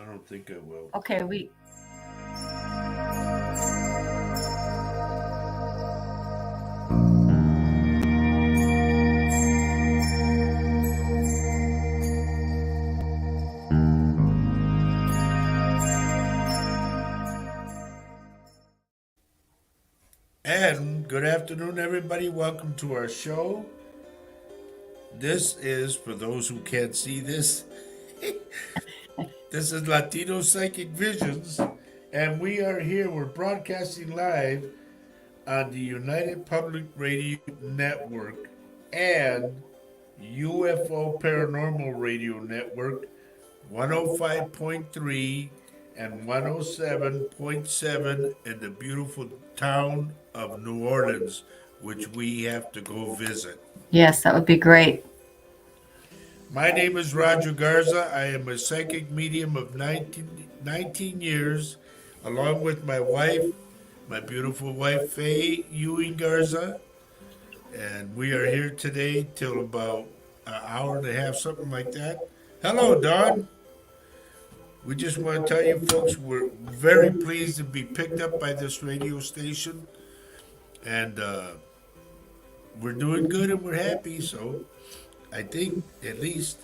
I don't think I will. Okay, we. And good afternoon, everybody. Welcome to our show. This is, for those who can't see this, this is Latino Psychic Visions. And we are here, we're broadcasting live on the United Public Radio Network and UFO Paranormal Radio Network 105.3 and 107.7 in the beautiful town of New Orleans, which we have to go visit. Yes, that would be great. My name is Roger Garza. I am a psychic medium of 19 years, along with my wife, my beautiful wife, Faye Ewing Garza. And we are here today till about an hour and a half, something like that. Hello, Don. We just want to tell you folks we're very pleased to be picked up by this radio station. And we're doing good and we're happy. So I think at least.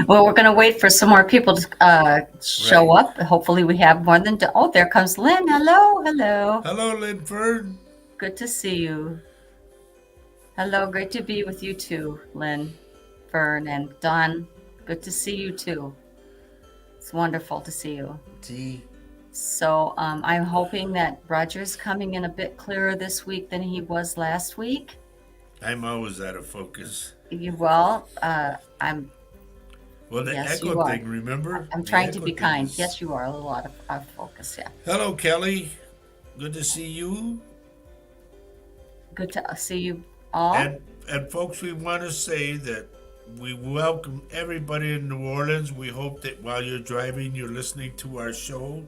Well, we're going to wait for some more people to show Right. up. Hopefully, we have more than. Oh, there comes Lynn. Hello, hello. Hello, Linford. Good to see you. Hello, great to be with you too, Lynn, Fern, and Don. Good to see you too. It's wonderful to see you. T. So I'm hoping that Roger's coming in a bit clearer this week than he was last week. I'm always out of focus. I'm. Well, the Yes, you echo are. thing, remember? I'm The trying to echo be thing kind. is- Yes, you are a lot of focus. Yeah. Hello, Kelly. Good to see you. Good to see you all. And folks, we want to say that we welcome everybody in New Orleans. We hope that while you're driving, you're listening to our show.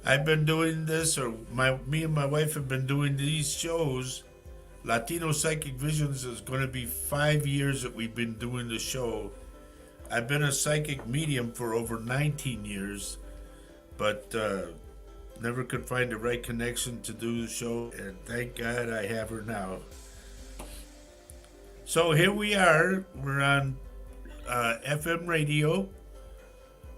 I've been doing this, or me and my wife have been doing these shows. Latino Psychic Visions is going to be 5 years that we've been doing the show. I've been a psychic medium for over 19 years, but never could find the right connection to do the show, and thank God I have her now. So here we are. We're on FM radio,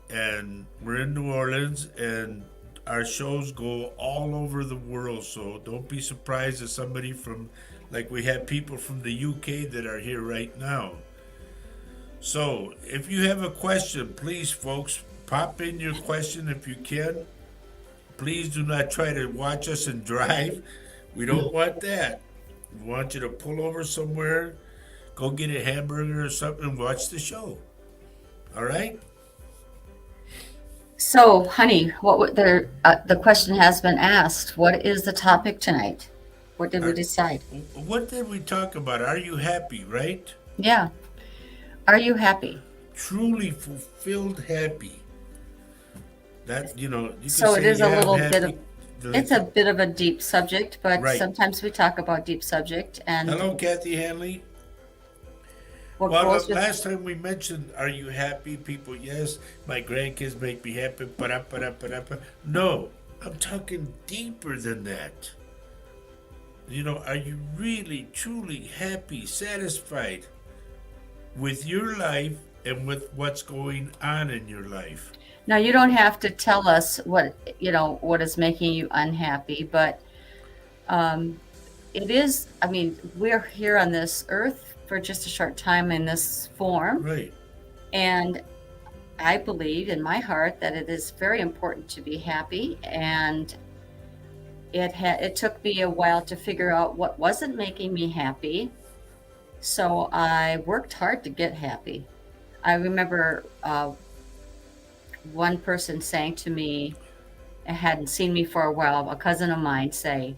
and we're in New Orleans, and our shows go all over the world. So don't be surprised if somebody from, like we have people from the UK that are here right now. So if you have a question, please, folks, pop in your question if you can. Please do not try to watch us and drive. We don't want that. We want you to pull over somewhere, go get a hamburger or something, and watch the show. All right? So, honey, the question has been asked. What is the topic tonight? What did we decide? What did we talk about? Are you happy, right? Yeah. Are you happy? Truly fulfilled happy. That, you can So it say, is a yeah, I'm little bit happy. of. It's a bit of a deep subject, but Right. sometimes we talk about deep subject and Hello, Kathy Hanley. what Well, goes the with. last time we mentioned, are you happy? People, yes, my grandkids make me happy. Ba-da-ba-da-ba-da-ba. No, I'm talking deeper than that. Are you really, truly happy, satisfied with your life and with what's going on in your life? Now, you don't have to tell us what is making you unhappy, but it is. I mean, we're here on this earth for just a short time in this form, Right. and I believe in my heart that it is very important to be happy, and it took me a while to figure out what wasn't making me happy. So I worked hard to get happy. I remember one person saying to me, hadn't seen me for a while, a cousin of mine say,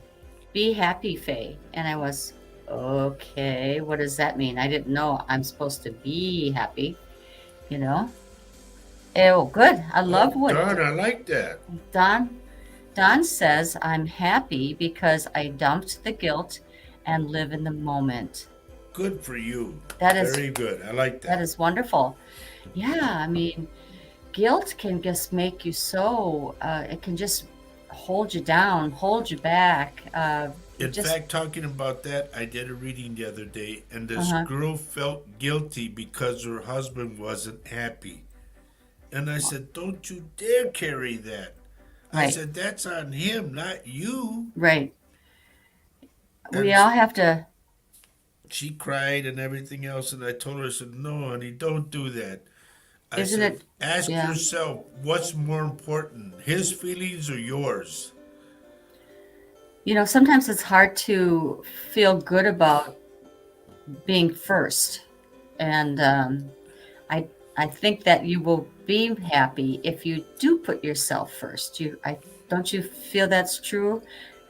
"Be happy, Faye." And I was, okay, what does that mean? I didn't know I'm supposed to be happy, you know? Oh, good. I love what Don, I like that. Don says, "I'm happy because I dumped the guilt and live in the moment." Good for you. That is Very good. I like that that. is wonderful. Yeah, I mean, guilt can just make you so it can just hold you down, hold you back. You In just fact, talking about that, I did a reading the other day, and this uh-huh. girl felt guilty because her husband wasn't happy. And I said, "Don't you dare carry that." I Right, said, "That's on him, not you." right. We And all have to, she cried and everything else. And I told her, I said, "No, honey, don't do that." I isn't said, it? "Ask Yeah. yourself what's more important, his feelings or yours?" Sometimes it's hard to feel good about being first, and I I think that you will be happy if you do put yourself first. I don't you feel that's true,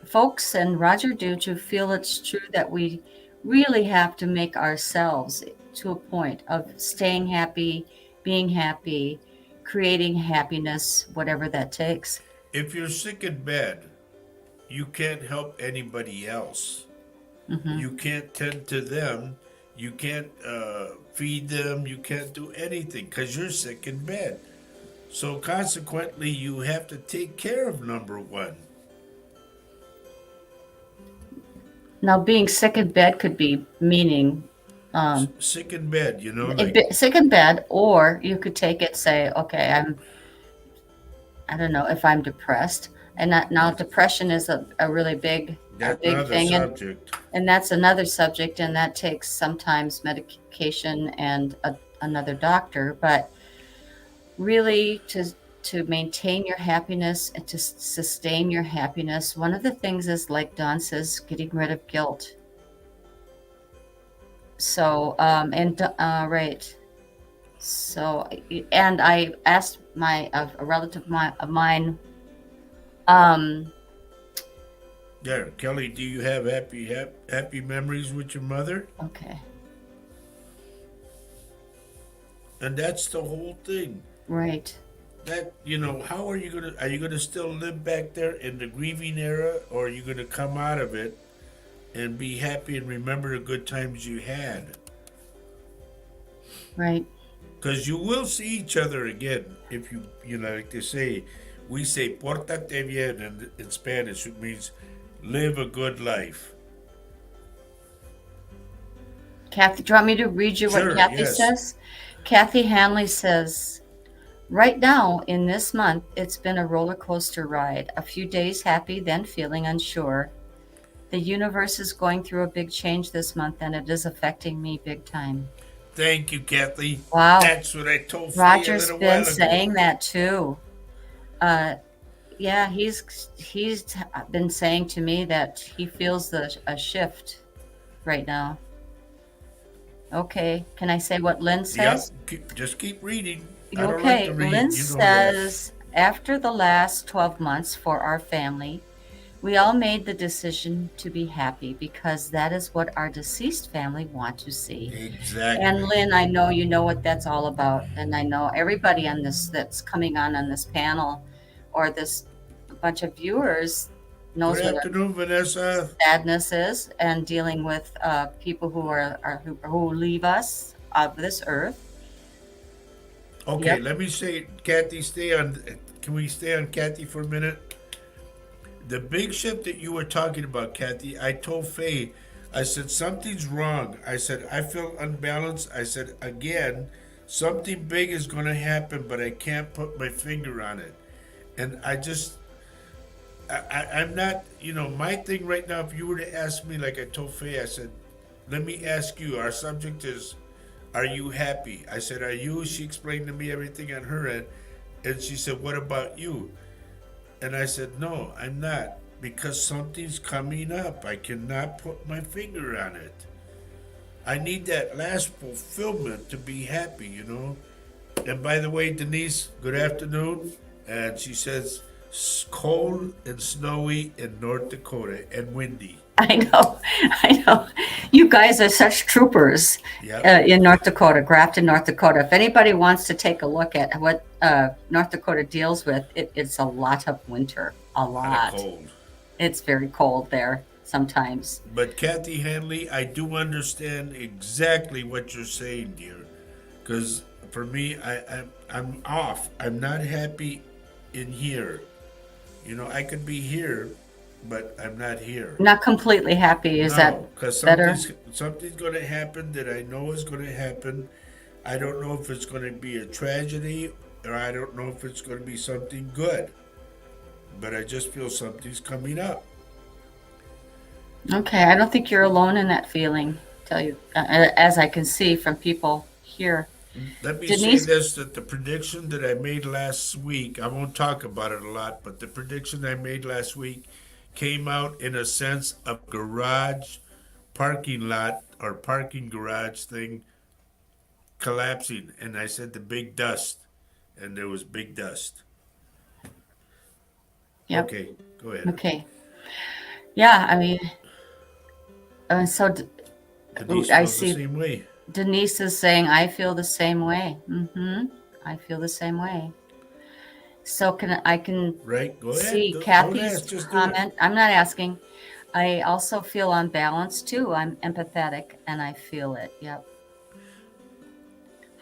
folks? And Roger, don't you feel it's true that we really have to make ourselves to a point of staying happy, being happy, creating happiness, whatever that takes? If you're sick in bed, you can't help anybody else. Hmm. You can't tend to them. You can't feed them. You can't do anything because you're sick in bed. So consequently, you have to take care of number one. Now, being sick in bed could be meaning um, Sick in bed, like sick in bed, or you could take it, say, okay, I don't know if I'm depressed, and that now depression is a really that's big another thing, subject. and that's another subject, and that takes sometimes medication and another doctor, but really to maintain your happiness and to sustain your happiness, one of the things is, like Don says, getting rid of guilt. So, right. So, and I asked a relative of mine, um, There, Kelly, do you have happy memories with your mother? okay, And that's the whole thing. right. That how are you gonna still live back there in the grieving era, or are you gonna come out of it and be happy and remember the good times you had? Right. Because you will see each other again if like they say, we say "portate bien" in Spanish. It means live a good life. Kathy, do you want me to read you what Sure, Kathy yes. says? Kathy Hanley says, right now in this month, it's been a roller coaster ride. A few days happy, then feeling unsure. The universe is going through a big change this month, and it is affecting me big time. Thank you, Kathleen. Wow. That's what I told Faye a Roger's little been while ago. saying that too. Uh, yeah, he's been saying to me that he feels a shift right now. Okay, can I say what Lynn Yep. says? Just keep reading. I don't like to Okay, Lynn read. You know that. says, after the last 12 months for our family, we all made the decision to be happy because that is what our deceased family want to see. And Exactly. Lynn, I know you know what that's all about, and I know everybody on this that's coming on this panel or this bunch of viewers Good knows what afternoon, Vanessa. sadness is and dealing with people who leave us of this earth. Okay, Yep. let me say, Kathy, stay on. Can we stay on Kathy for a minute? The big shift that you were talking about, Kathy, I told Faye, I said, something's wrong. I said, I feel unbalanced. I said, again, something big is going to happen, but I can't put my finger on it. And I'm not, my thing right now, if you were to ask me, like I told Faye, I said, let me ask you, our subject is, are you happy? I said, are you? She explained to me everything on her end. And she said, what about you? And I said, no, I'm not. Because something's coming up. I cannot put my finger on it. I need that last fulfillment to be happy. And by the way, Denise, good afternoon. And she says, cold and snowy in North Dakota and windy. I know, I know. You guys are such troopers Yep, in North Dakota, Grafton, North Dakota. If anybody wants to take a look at what North Dakota deals with, it's a lot of winter, a a lot of lot. cold. It's very cold there. sometimes. But Kathy Hanley, I do understand exactly what you're saying, dear. Because for me, I'm off. I'm not happy in here. You know, I could be here, but I'm not here. Not completely happy. Is that No, because better? something's going to happen that I know is going to happen. I don't know if it's going to be a tragedy or I don't know if it's going to be something good. But I just feel something's coming up. Okay, I don't think you're alone in that feeling. Tell you, as I can see from people here. Let me say Denise, this, that the prediction that I made last week, I won't talk about it a lot, but the prediction I made last week came out in a sense of garage parking lot or parking garage thing collapsing. And I said the big dust, and there was big dust. yep. Okay, go ahead. Okay. Yeah, I mean, so Denise I feels the see same way. Denise is saying, I feel the same way. I feel the same way. So I can Right? Go ahead. see Don't Kathy's ask, just do it. comment. I'm not asking. I also feel unbalanced too. I'm empathetic and I feel it. Yep.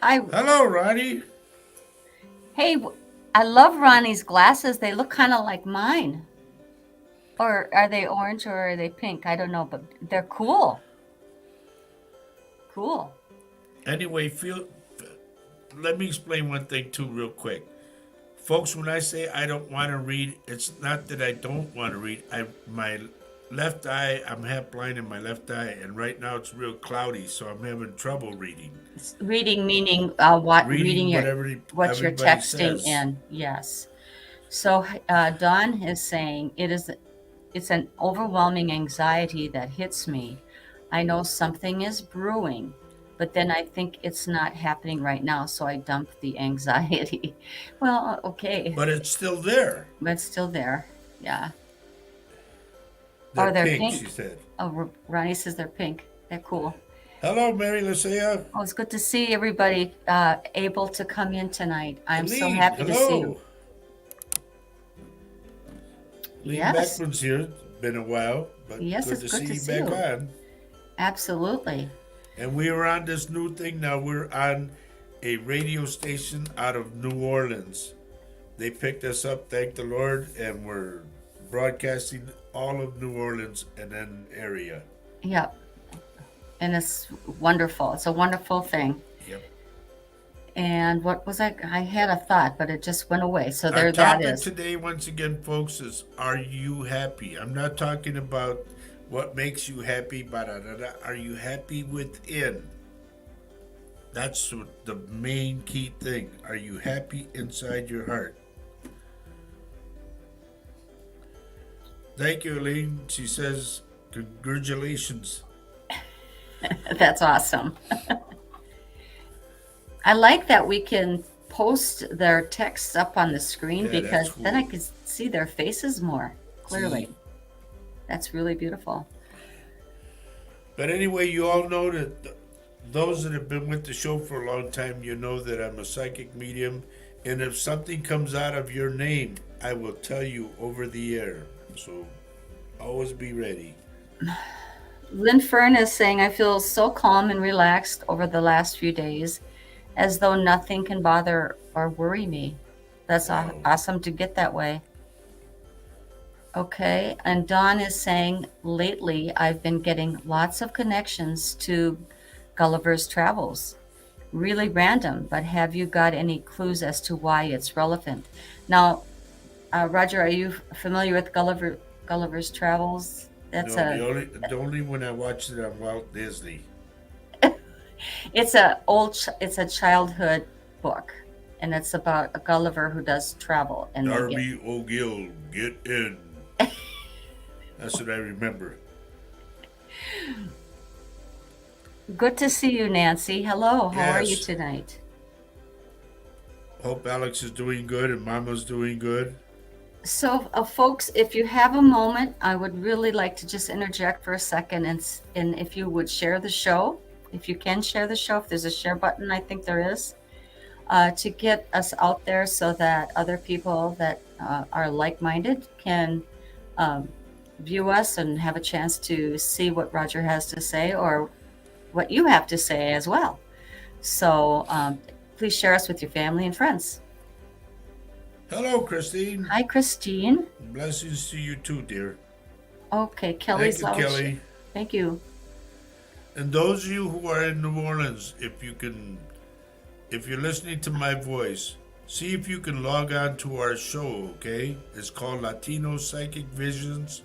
Hi. Hello, Ronnie. Hey, I love Ronnie's glasses. They look kind of like mine. Or are they orange or are they pink? I don't know, but they're cool. Cool. Anyway, let me explain one thing too, real quick. Folks, when I say I don't want to read, it's not that I don't want to read. My left eye, I'm half blind in my left eye, and right now it's real cloudy, so I'm having trouble reading. Reading meaning reading Reading what you're everybody texting says. in. Yes. So Dawn is saying it's an overwhelming anxiety that hits me. I know something is brewing, but then I think it's not happening right now, so I dump the anxiety. Well, okay, But it's still there. but it's still there. Yeah. They're Oh, they're pink, she pink. said. Oh, Ronnie says they're pink. They're cool. Hello, Mary Lucia. Oh, it's good to see everybody able to come in tonight. I'm so Eileen, happy to see you. hello. Lee Yes, Beckman's here. Been a while, but yes, good it's to good to see see you back you. on. Absolutely. And we are on this new thing now. We're on a radio station out of New Orleans. They picked us up, thank the Lord, and we're broadcasting all of New Orleans and then area. Yep. And it's wonderful. It's a wonderful thing. Yep. And what was I had a thought, but it just went away. So Our there that topic is. today, once again, folks, is are you happy? I'm not talking about what makes you happy, but are you happy within? That's the main key thing. Are you happy inside your heart? Thank you, Elaine. She says, congratulations. That's awesome. I like that we can post their texts up on the screen Yeah, that's because then I cool. can see their faces more clearly. See? That's really beautiful. But anyway, you all know that those that have been with the show for a long time, you know that I'm a psychic medium. And if something comes out of your name, I will tell you over the air. So always be ready. Lynn Fern is saying, I feel so calm and relaxed over the last few days, as though nothing can bother or worry me. That's Wow. awesome to get that way. Okay, and Dawn is saying, lately I've been getting lots of connections to Gulliver's Travels. Really random, but have you got any clues as to why it's relevant? Now, Roger, are you familiar with Gulliver's Travels? That's No, the only one I watched it on Walt Disney. it's a childhood book, and it's about a Gulliver who does travel, and Darby O'Gill, get in. That's what I remember. Good to see you, Nancy. Hello, how are you Yes. tonight? Hope Alex is doing good and Mama's doing good. So, folks, if you have a moment, I would really like to just interject for a second, and if you would share the show, if you can share the show, if there's a share button, I think there is, to get us out there so that other people that are like-minded can view us and have a chance to see what Roger has to say or what you have to say as well. So please share us with your family and friends. Hello, Christine. Hi, Christine. Blessings to you too, dear. Okay, Thank Kelly's you, level. Kelly. Thank you. And those of you who are in New Orleans, if you're listening to my voice, see if you can log on to our show, okay? It's called Latino Psychic Visions,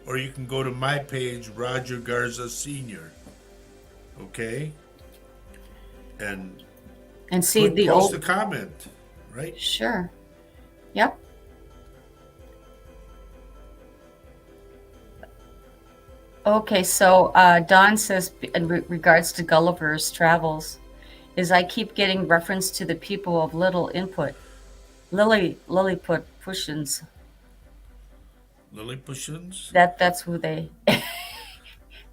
or you can go to my page, Roger Garza Sr., okay? And see the post old. a comment, right? Sure. Yep. Okay, so Don says in regards to Gulliver's Travels, is I keep getting reference to the people of little input. Lilliput Pushins. Lilliputians? That's who they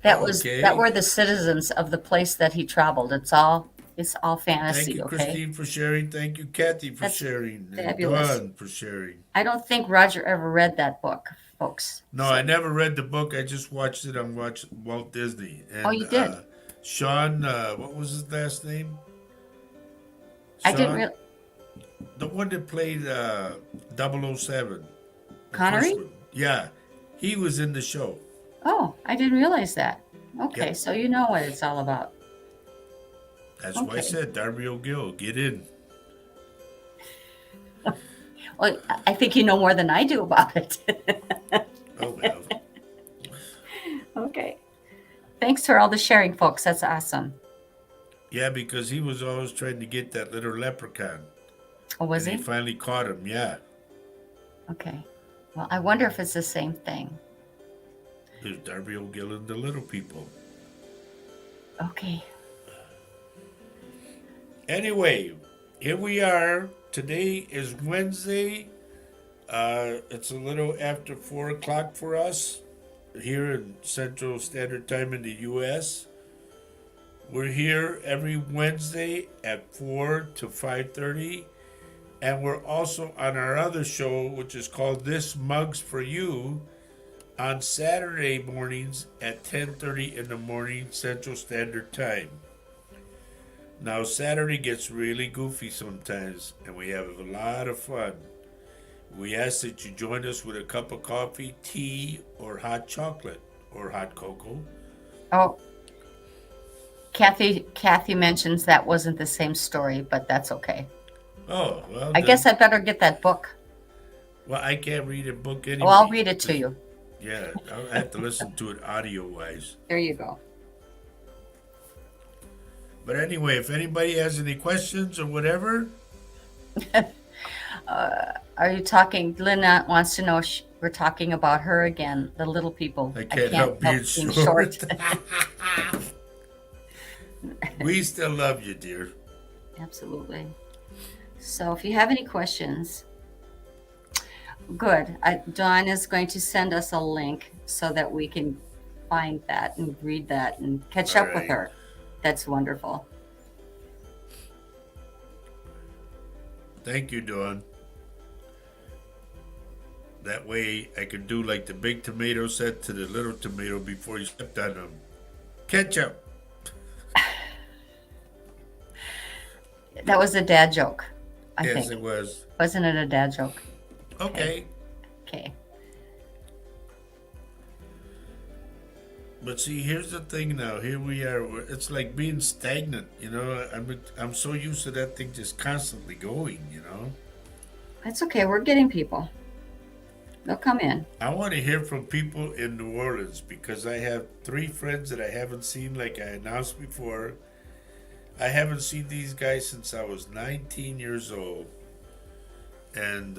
that Okay. were the citizens of the place that he traveled. It's all Thank fantasy, you, okay? Christine, for sharing. Thank you, Kathy, for That's sharing. And fabulous. Dawn for sharing. I don't think Roger ever read that book, folks. No, I never read the book. I just watched it on Walt Disney. Oh, And you did? Sean, what was his last name? I didn't Sean, real the one that played 007. The first Connery? one. Yeah, he was in the show. Oh, I didn't realize that. Okay, Yep. so you know what it's all about. That's why I Okay. said Darby O'Gill, get in. Well, I think you know more than I do about it. Oh, well. Okay. Thanks for all the sharing, folks. That's awesome. Yeah, because he was always trying to get that little leprechaun. Oh, was And he? they finally caught him, yeah. Okay. Well, I wonder if it's the same thing. There's Darby O'Gill and the little people. Okay. Anyway, here we are. Today is Wednesday. It's a little after 4 o'clock for us here in Central Standard Time in the U.S. We're here every Wednesday at 4 to 5:30, and we're also on our other show, which is called This Mug's for You, on Saturday mornings at 10:30 in the morning Central Standard Time. Now, Saturday gets really goofy sometimes, and we have a lot of fun. We ask that you join us with a cup of coffee, tea, or hot chocolate, or hot cocoa. Oh, Kathy mentions that wasn't the same story, but that's okay. Oh, well, I guess I better get that book. Well, I can't read a book anyway. Oh, I'll read it to you. Yeah, I have to listen to it audio-wise. There you go. But anyway, if anybody has any questions or whatever, Are you talking? Lynn wants to know if we're talking about her again, the little people. I can't help being short. We still love you, dear. Absolutely. So if you have any questions, good. Dawn is going to send us a link so that we can find that and read that and catch All up with right. her. That's wonderful. Thank you, Dawn. That way I could do like the big tomato said to the little tomato before he stepped on him. Ketchup. That was a dad joke, I Yes, think. it was. Wasn't it a dad joke? Okay. Okay. But see, here's the thing now. Here we are. It's like being stagnant, you know. I'm so used to that thing just constantly going, you know. That's okay. We're getting people. They'll come in. I want to hear from people in New Orleans because I have 3 friends that I haven't seen, like I announced before. I haven't seen these guys since I was 19 years old. And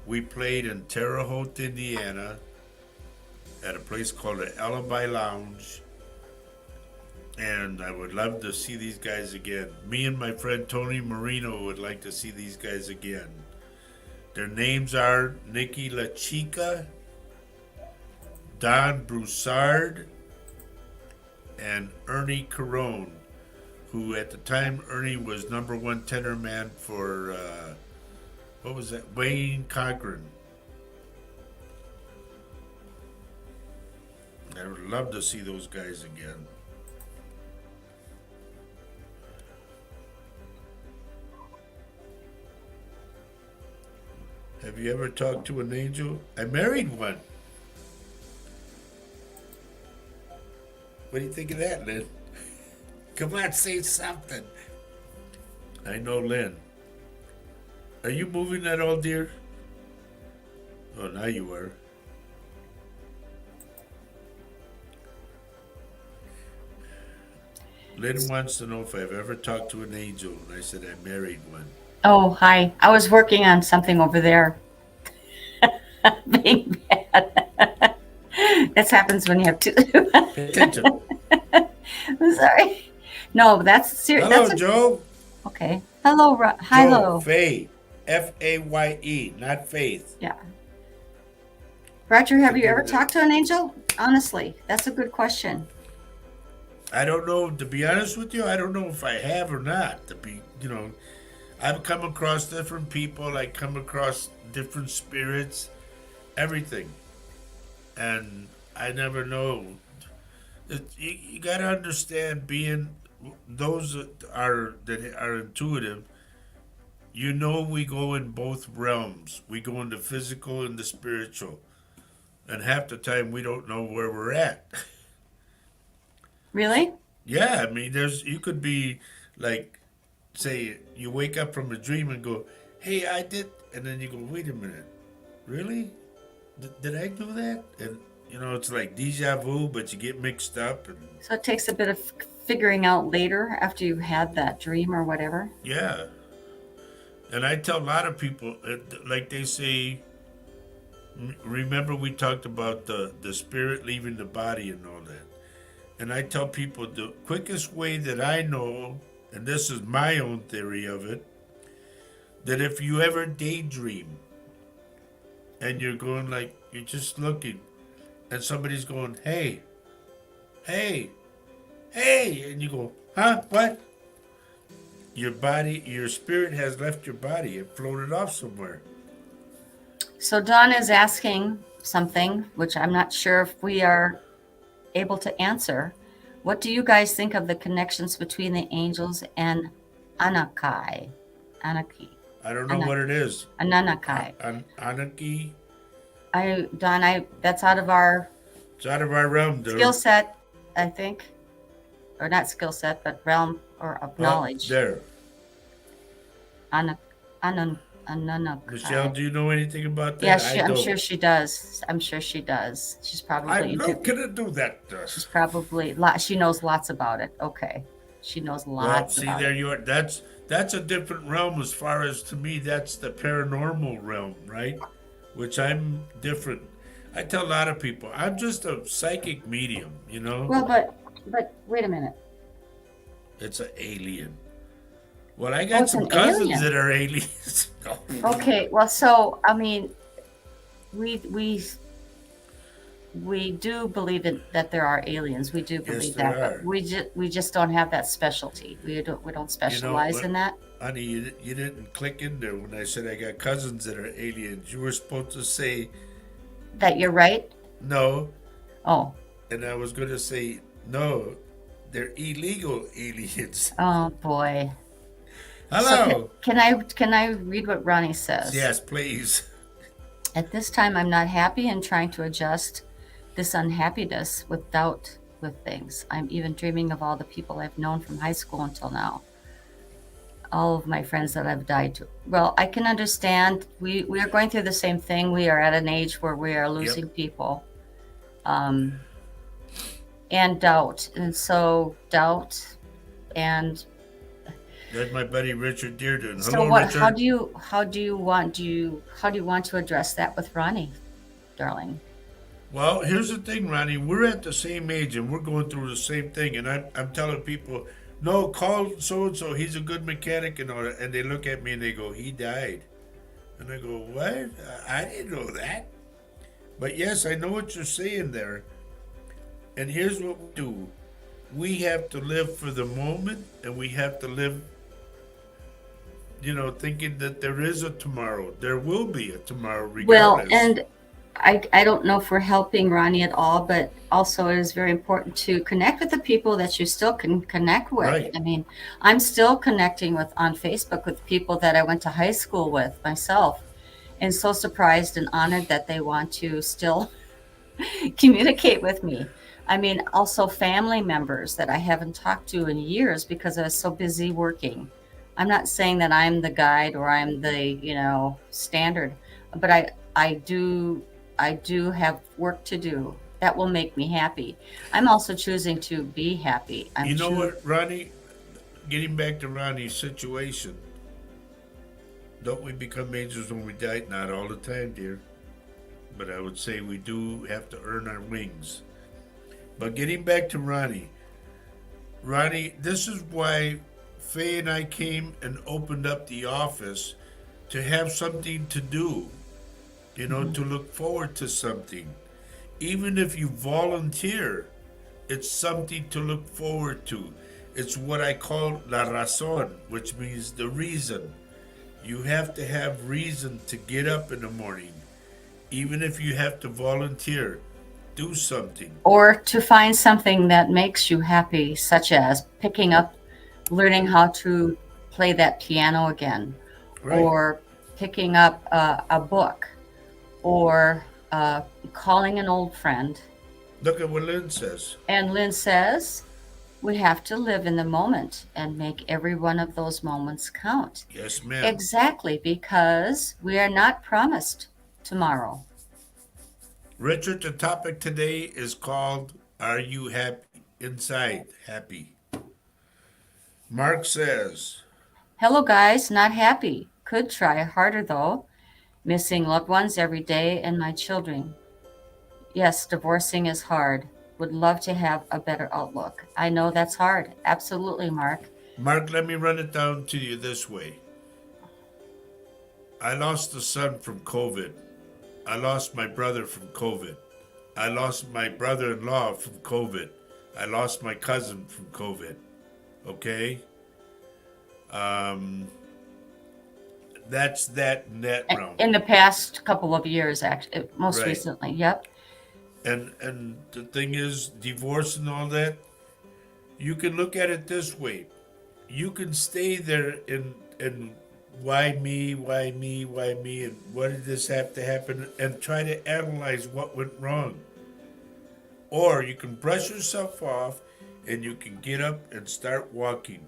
we played in Terre Haute, Indiana, at a place called the Alibi Lounge. And I would love to see these guys again. Me and my friend Tony Marino would like to see these guys again. Their names are Nikki La Chica, Don Broussard, and Ernie Carone, who at the time Ernie was #1 tenor man for, what was that? Wayne Cochran. I would love to see those guys again. Have you ever talked to an angel? I married one. What do you think of that, Lynn? Come on, say something. I know, Lynn. Are you moving at all, dear? Oh, now you are. Lynn wants to know if I've ever talked to an angel, and I said I married one. Oh, hi. I was working on something over there. Being bad. This happens when you have two. Pay attention. I'm sorry. No, that's serious. Hello, Joe. Okay. Hello, hello. Joe, Faye. Faye, not Faith. Yeah. Roger, have you ever talked to an angel? Honestly, that's a good question. I don't know, to be honest with you, I don't know if I have or not. I've come across different people, I come across different spirits, everything. And I never know. You got to understand, being those that are intuitive, we go in both realms. We go in the physical and the spiritual. And half the time we don't know where we're at. Really? Yeah, I mean, you could be like, say, you wake up from a dream and go, hey, I did, and then you go, wait a minute, really? Did I do that? And, it's like deja vu, but you get mixed up. And So it takes a bit of figuring out later after you had that dream or whatever. yeah. And I tell a lot of people, like they say, remember we talked about the spirit leaving the body and all that. And I tell people the quickest way that I know, and this is my own theory of it, that if you ever daydream and you're going like, you're just looking and somebody's going, hey, hey, hey, and you go, huh, what? Your spirit has left your body. It floated off somewhere. So Dawn is asking something, which I'm not sure if we are able to answer. What do you guys think of the connections between the angels and Anaki? I don't know what it is. Ananakai. Anaki. Dawn, that's out of our It's out of our realm, dude. skill set, I think. Or not skill set, but realm or of knowledge. There. Ananakai. Michelle, do you know anything about that? Yeah, I'm sure she does. I'm sure she does. She's probably. I'm not gonna do that. She's probably. She knows lots about it. Okay, she knows lots. Well, see, there you are. That's a different realm as far as, to me, that's the paranormal realm, right? Which I'm different. I tell a lot of people I'm just a psychic medium. Well, but wait a minute. It's an alien. Well, I got some cousins that are aliens. No. Okay, well, so I mean, we do believe that there are aliens. We do believe that, but we just don't have that specialty. We don't specialize in that. Honey, you didn't click in there when I said I got cousins that are aliens. You were supposed to say that you're right. No. Oh. And I was going to say no. They're illegal aliens. Oh boy. Hello. So can I read what Ronnie says? Yes, please. At this time, I'm not happy and trying to adjust this unhappiness with doubt with things. I'm even dreaming of all the people I've known from high school until now. All of my friends that I've died to. Well, I can understand. We are going through the same thing. We are at an age where we are losing people. And doubt. And so doubt and that's my buddy Richard Dearden. So hello, what? Richard. How do you want to address that with Ronnie, darling? Well, here's the thing, Ronnie. We're at the same age and we're going through the same thing. And I'm telling people, no, call so and so. He's a good mechanic and all that. And they look at me and they go, he died. And I go, what? I didn't know that. But yes, I know what you're saying there. And here's what we do. We have to live for the moment, and we have to live, thinking that there is a tomorrow. There will be a tomorrow regardless. Well, I don't know if we're helping Ronnie at all, but also it is very important to connect with the people that you still can connect with. Right. I mean, I'm still connecting with on Facebook with people that I went to high school with myself, and so surprised and honored that they want to still communicate with me. I mean, also family members that I haven't talked to in years because I was so busy working. I'm not saying that I'm the guide or I'm the, standard, but I do have work to do that will make me happy. I'm also choosing to be happy. You know what, Ronnie? Getting back to Ronnie's situation, don't we become angels when we die? Not all the time, dear. But I would say we do have to earn our wings. But getting back to Ronnie, this is why Faye and I came and opened up the office to have something to do, Mhm. to look forward to something. Even if you volunteer, it's something to look forward to. It's what I call la razón, which means the reason. You have to have reason to get up in the morning, even if you have to volunteer. Do something. Or to find something that makes you happy, such as learning how to play that piano again, Right. or picking up a book, or calling an old friend. Look at what Lynn says. And Lynn says we have to live in the moment and make every one of those moments count. Yes, ma'am. Exactly, because we are not promised tomorrow. Richard, the topic today is called Are You Happy? Inside Happy. Mark says, Hello, guys, not happy. Could try harder though. Missing loved ones every day and my children. Yes, divorcing is hard. Would love to have a better outlook. I know that's hard. Absolutely, Mark. Mark, let me run it down to you this way. I lost a son from COVID. I lost my brother from COVID. I lost my brother in law from COVID. I lost my cousin from COVID. Okay? Um, that's that in that realm. In the past couple of years, actually, most Right. recently, yep. And the thing is, divorce and all that, you can look at it this way. You can stay there and why me, why me, why me, and what did this have to happen, and try to analyze what went wrong. Or you can brush yourself off and you can get up and start walking.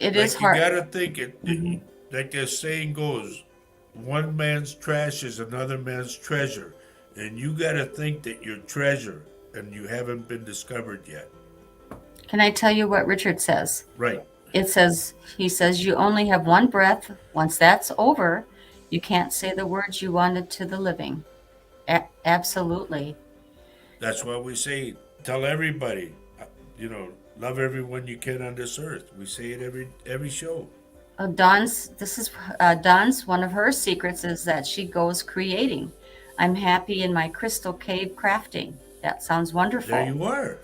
It is Like you hard. gotta think it, Mhm. like the saying goes, one man's trash is another man's treasure. And you gotta think that you're treasure and you haven't been discovered yet. Can I tell you what Richard says? Right. He says, you only have one breath. Once that's over, you can't say the words you wanted to the living. Absolutely. That's why we say, tell everybody, love everyone you can on this earth. We say it every show. Dawn's one of her secrets is that she goes creating. I'm happy in my crystal cave crafting. That sounds There wonderful. you are.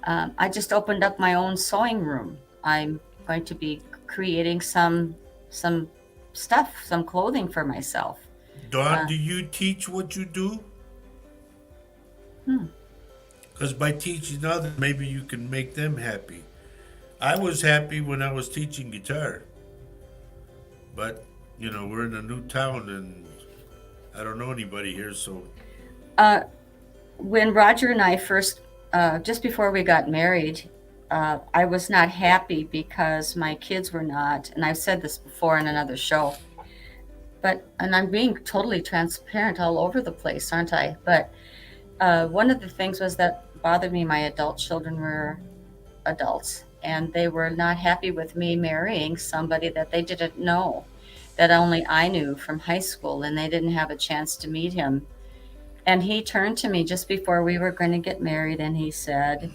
I just opened up my own sewing room. I'm going to be creating some stuff, some clothing for myself. Dawn, Uh, do you teach what you do? hmm. Because by teaching others, maybe you can make them happy. I was happy when I was teaching guitar, but we're in a new town and I don't know anybody here, so Uh, when Roger and I first, just before we got married, I was not happy because my kids were not, and I've said this before in another show, and I'm being totally transparent all over the place, aren't I? But one of the things was that bothered me, my adult children were adults, and they were not happy with me marrying somebody that they didn't know, that only I knew from high school, and they didn't have a chance to meet him. And he turned to me just before we were going to get married and he said,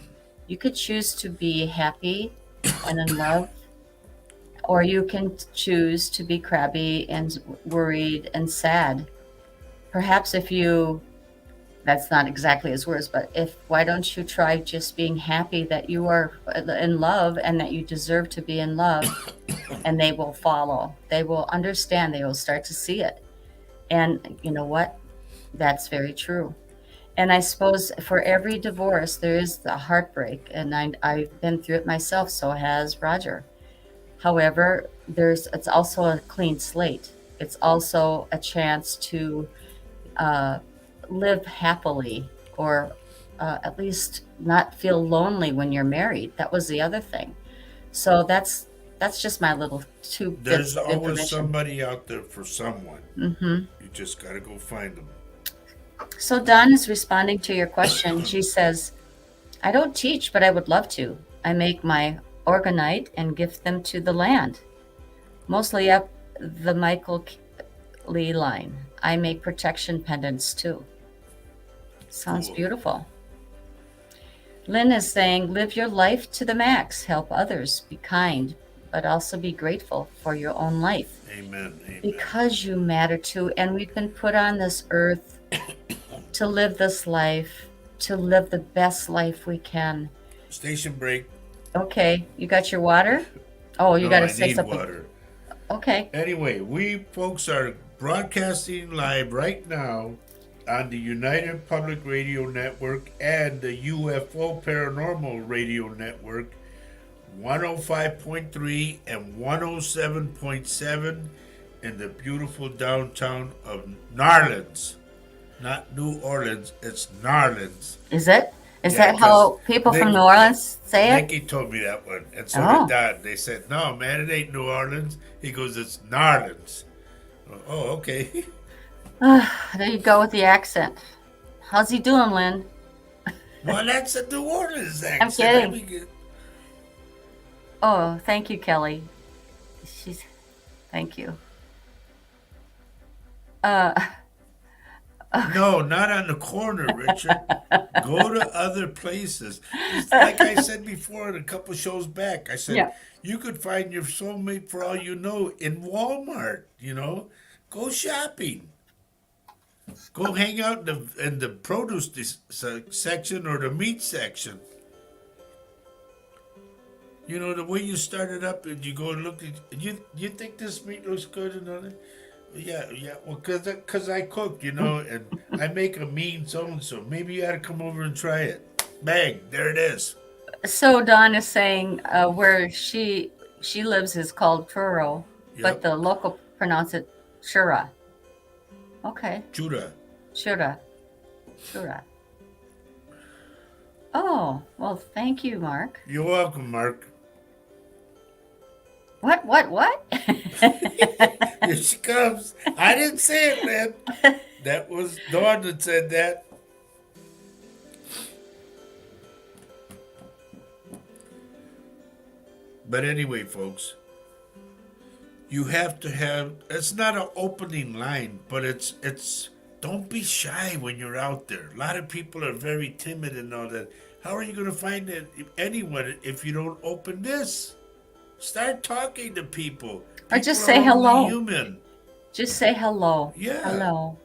you could choose to be happy and in love, or you can choose to be crabby and worried and sad. Perhaps if you, that's not exactly his words, but why don't you try just being happy that you are in love and that you deserve to be in love, and they will follow. They will understand. They will start to see it. And you know what? That's very true. And I suppose for every divorce, there is the heartbreak, and I've been through it myself, so has Roger. However, it's also a clean slate. It's also a chance to uh, live happily, or at least not feel lonely when you're married. That was the other thing. So that's just my little two bits There's of always information. somebody out there for someone. Hmm. You just gotta go find them. So Dawn is responding to your question. She says, I don't teach, but I would love to. I make my orgonite and gift them to the land, mostly up the Michael Lee line. I make protection pendants too. Sounds Cool. beautiful. Lynn is saying, live your life to the max, help others, be kind, but also be grateful for your own life Amen. Amen. because you matter too. And we've been put on this earth to live this life, to live the best life we can. Station break. Okay, you got your water? Oh, you No, got to I say need something. water. Okay. Anyway, we folks are broadcasting live right now on the United Public Radio Network and the UFO Paranormal Radio Network, 105.3 and 107.7 in the beautiful downtown of Narlands. Not New Orleans, it's Narlands. Is it? Is Yeah, that because how people from New Nick, Orleans say it? Nicky told me that one, and so did Oh, Don. They said, "No, man, it ain't New Orleans." He goes, "It's Narlands." Oh, okay. there you go with the accent. How's he doing, Lynn? Well, that's a New Orleans I'm accent. I kidding. mean, Oh, thank you, Kelly. She's thank you. Uh, no, not on the corner, Richard. Go to other places. It's like I said before in a couple shows back. I said yeah. you could find your soulmate for all you know in Walmart. Go shopping. Go hang out in the produce section or the meat section. The way you start it up and you go and look at you think this meat looks good and all that. Yeah, yeah. Well, cause I cook, and I make a mean so and so. Maybe you ought to come over and try it. Bang! There it is. So Dawn is saying where she lives is called Truro, but Yep. the local pronounce it Shura. Okay, Judah. Shura, Shura. Oh, well, thank you, Mark. You're welcome, Mark. What? Here she comes. I didn't say it, man. That was Dawn that said that. But anyway, folks, you have to have. It's not an opening line, but it's. Don't be shy when you're out there. A lot of people are very timid and all that. How are you going to find anyone if you don't open this? Start talking to people. Or People just are say only hello. human. Just say hello. Yeah. Hello.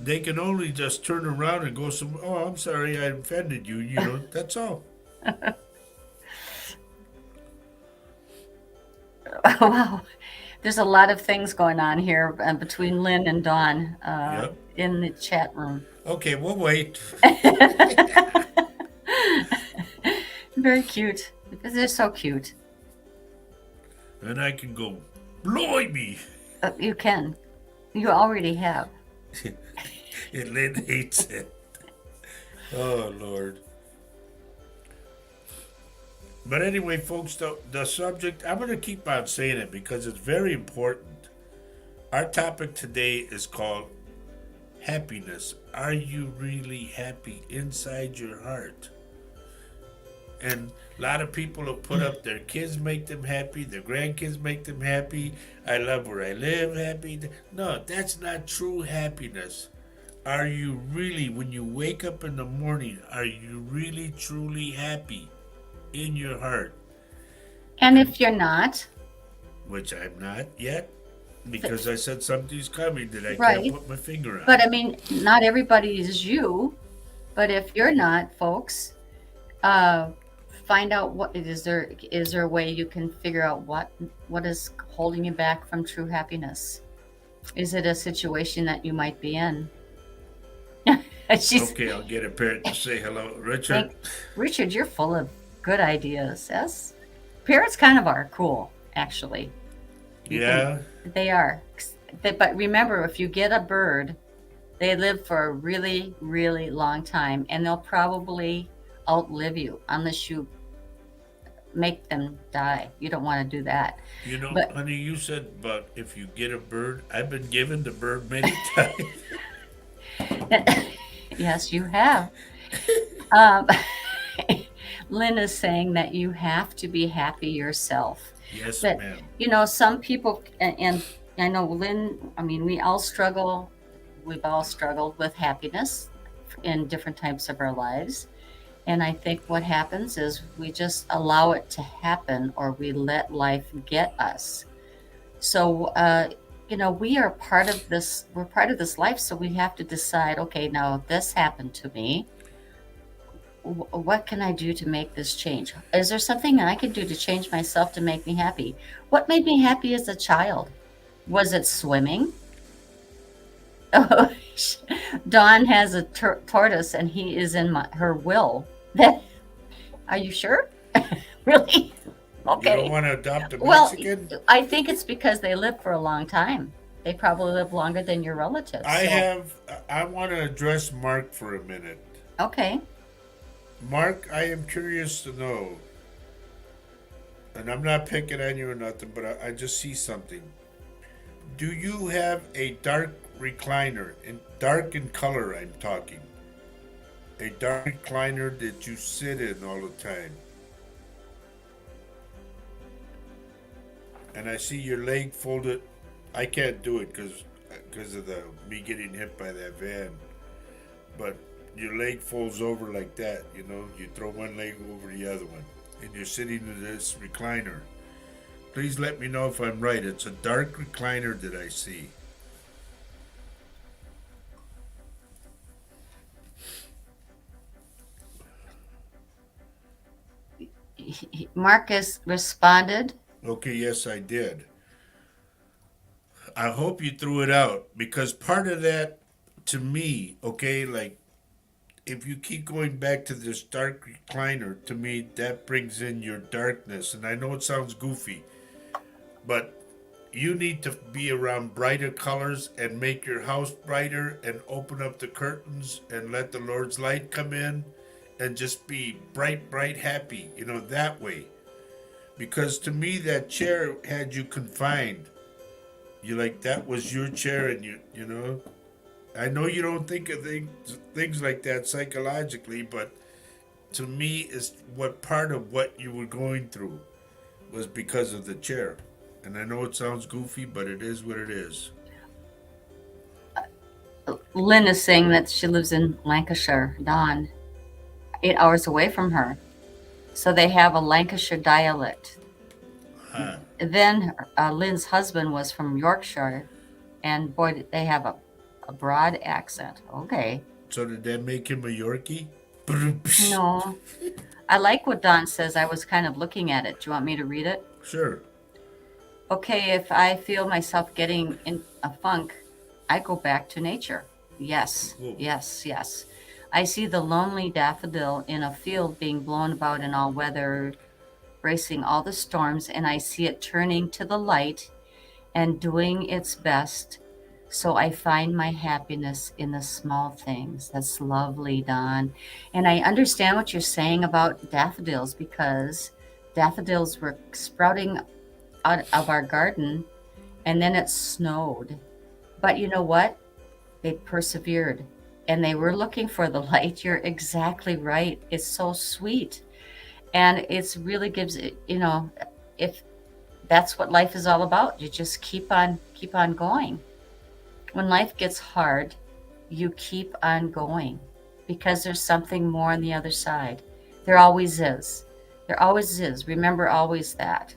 They can only just turn around and go oh, I'm sorry I offended you. That's all. Wow. There's a lot of things going on here between Lynn and Dawn Yep. in the chat room. Okay, we'll wait. Very cute. They're so cute. And I can go, blimey. You can. You already have. And Lynn hates it. Oh, Lord. But anyway, folks, the subject, I'm going to keep on saying it because it's very important. Our topic today is called happiness. Are you really happy inside your heart? And a lot of people have put up their kids make them happy, their grandkids make them happy. I love where I live, happy. No, that's not true happiness. Are you really, when you wake up in the morning, are you really truly happy in your heart? And if you're not, Which I'm not yet, because I said something's coming that I right. can't put my finger on. But I mean, not everybody is you. But if you're not, folks, find out what is there a way you can figure out what is holding you back from true happiness. Is it a situation that you might be in? She's Okay, I'll get a parrot to say hello. Richard? thank Richard, you're full of good ideas. Yes. Parrots kind of are cool, actually. You can Yeah? they are. But remember, if you get a bird, they live for a really, really long time and they'll probably outlive you unless you make them die. You don't want to do that. You know, But honey, you said, but if you get a bird, I've been given the bird many times. yes, you have. Um, Lynn is saying that you have to be happy yourself. Yes, But, ma'am. some people, and I know Lynn, I mean, we've all struggled with happiness in different types of our lives. And I think what happens is we just allow it to happen or we let life get us. So, we're part of this life. So we have to decide, okay, now this happened to me. What can I do to make this change? Is there something I can do to change myself to make me happy? What made me happy as a child? Was it swimming? Oh, Dawn has a tortoise and he is in her will. That Are you sure? Really? You don't Okay. want to adopt a Well, Mexican? I think it's because they live for a long time. They probably live longer than your relatives. I So, have, I want to address Mark for a minute. okay. Mark, I am curious to know, and I'm not picking on you or nothing, but I just see something. Do you have a dark recliner, in dark in color? I'm talking a dark recliner that you sit in all the time, and I see your leg folded. I can't do it because of the me getting hit by that van, but your leg folds over like that. You know, you throw one leg over the other one, and you're sitting in this recliner. Please let me know if I'm right. It's a dark recliner that I see. Marcus responded. Okay, yes, I did. I hope you threw it out because part of that, to me, okay, like if you keep going back to this dark recliner, to me, that brings in your darkness. And I know it sounds goofy, but you need to be around brighter colors and make your house brighter and open up the curtains and let the Lord's light come in and just be bright, bright, happy, that way. Because to me, that chair had you confined. You like that was your chair, and I know you don't think of things like that psychologically, but to me, is what part of what you were going through was because of the chair. And I know it sounds goofy, but it is what it is. Lynn is saying that she lives in Lancashire, Dawn, 8 hours away from her. So they have a Lancashire dialect. Huh. Then Lynn's husband was from Yorkshire, and boy, they have a broad accent. Okay. So did that make him a Yorkie? No. I like what Dawn says. I was kind of looking at it. Do you want me to read it? Sure. Okay, if I feel myself getting in a funk, I go back to nature. Yes, Whoa. yes, yes. I see the lonely daffodil in a field being blown about in all weather, bracing all the storms, and I see it turning to the light and doing its best. So I find my happiness in the small things. That's lovely, Don. And I understand what you're saying about daffodils because daffodils were sprouting out of our garden and then it snowed. But you know what? They persevered and they were looking for the light. You're exactly right. It's so sweet. And it's really gives it, if that's what life is all about, you just keep on going. When life gets hard, you keep on going because there's something more on the other side. There always is. There always is. Remember always that.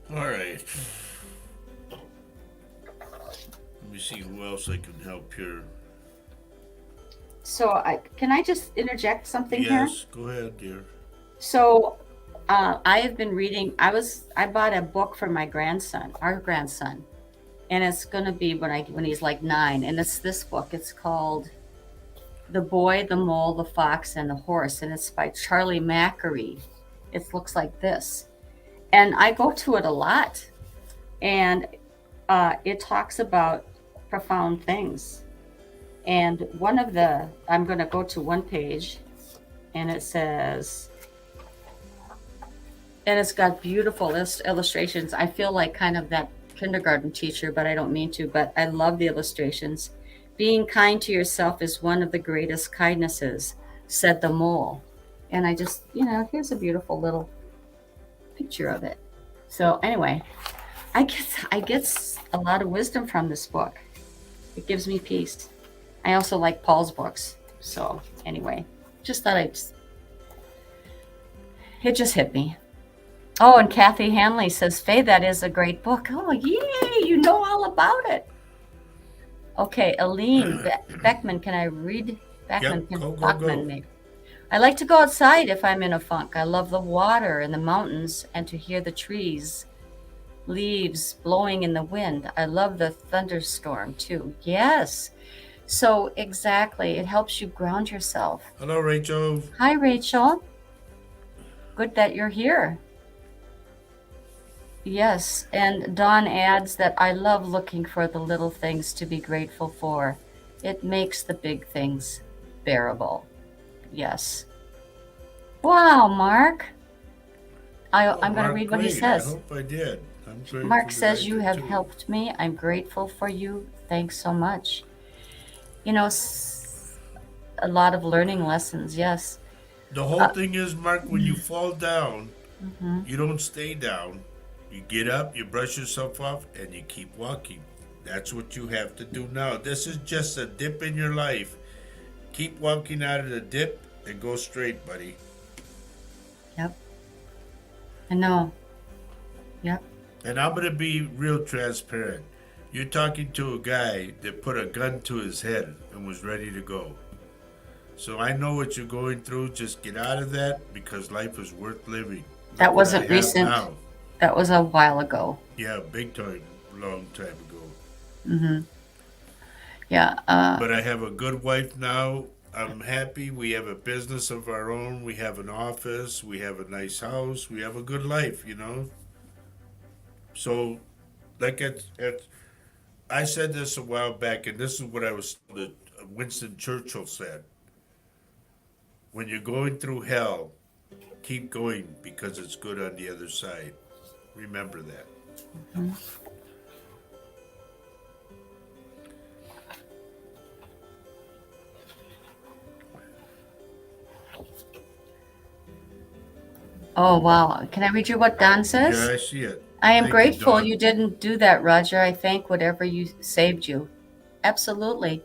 All right. Let me see who else I can help here. So can I just interject something here? Yes, go ahead, dear. So I have been reading. I bought a book for my grandson, our grandson, and it's going to be when he's like 9. And it's this book. It's called "The Boy, the Mole, the Fox, and the Horse," and it's by Charlie Mackery. It looks like this, and I go to it a lot, and it talks about profound things. And I'm going to go to one page, and it says, and it's got beautiful illustrations. I feel like kind of that kindergarten teacher, but I don't mean to, but I love the illustrations. "Being kind to yourself is one of the greatest kindnesses," said the mole. And I just, here's a beautiful little picture of it. So anyway, I get a lot of wisdom from this book. It gives me peace. I also like Paul's books. So anyway, just thought it just hit me. Oh, and Kathy Hanley says, "Faye, that is a great book." Oh, yay, you know all about it. Okay, Aline Beckman, can I read? Beckman, Yep, go. Bachman, maybe. "I like to go outside if I'm in a funk. I love the water and the mountains and to hear the trees, leaves blowing in the wind. I love the thunderstorm too." Yes. So exactly, it helps you ground yourself. Hello, Rachel. Hi, Rachel. Good that you're here. Yes, and Dawn adds that "I love looking for the little things to be grateful for. It makes the big things bearable." Yes. Wow, Mark. I'm going to read what he says. I hope I did. I'm grateful Mark that says, I "You did have too. helped me. I'm grateful for you. Thanks so much." A lot of learning lessons, yes. The whole thing is, Mark, when you fall down, Mhm. you don't stay down. You get up, you brush yourself off, and you keep walking. That's what you have to do now. This is just a dip in your life. Keep walking out of the dip and go straight, buddy. Yep. I know. Yep. And I'm going to be real transparent. You're talking to a guy that put a gun to his head and was ready to go. So I know what you're going through. Just get out of that because life is worth living. That Look what I wasn't have recent. now. That was a while ago. Yeah, big time, long time ago. Mm-hmm. Yeah. But I have a good wife now. I'm happy. We have a business of our own. We have an office. We have a nice house. We have a good life. So, like I said this a while back, and this is what Winston Churchill said. When you're going through hell, keep going because it's good on the other side. Remember that. Mhm. Oh, wow. Can I read you what Don says? Yeah, I see it. "I am Thank you, grateful Dawn. you didn't do that, Roger. I thank whatever you saved you." Absolutely.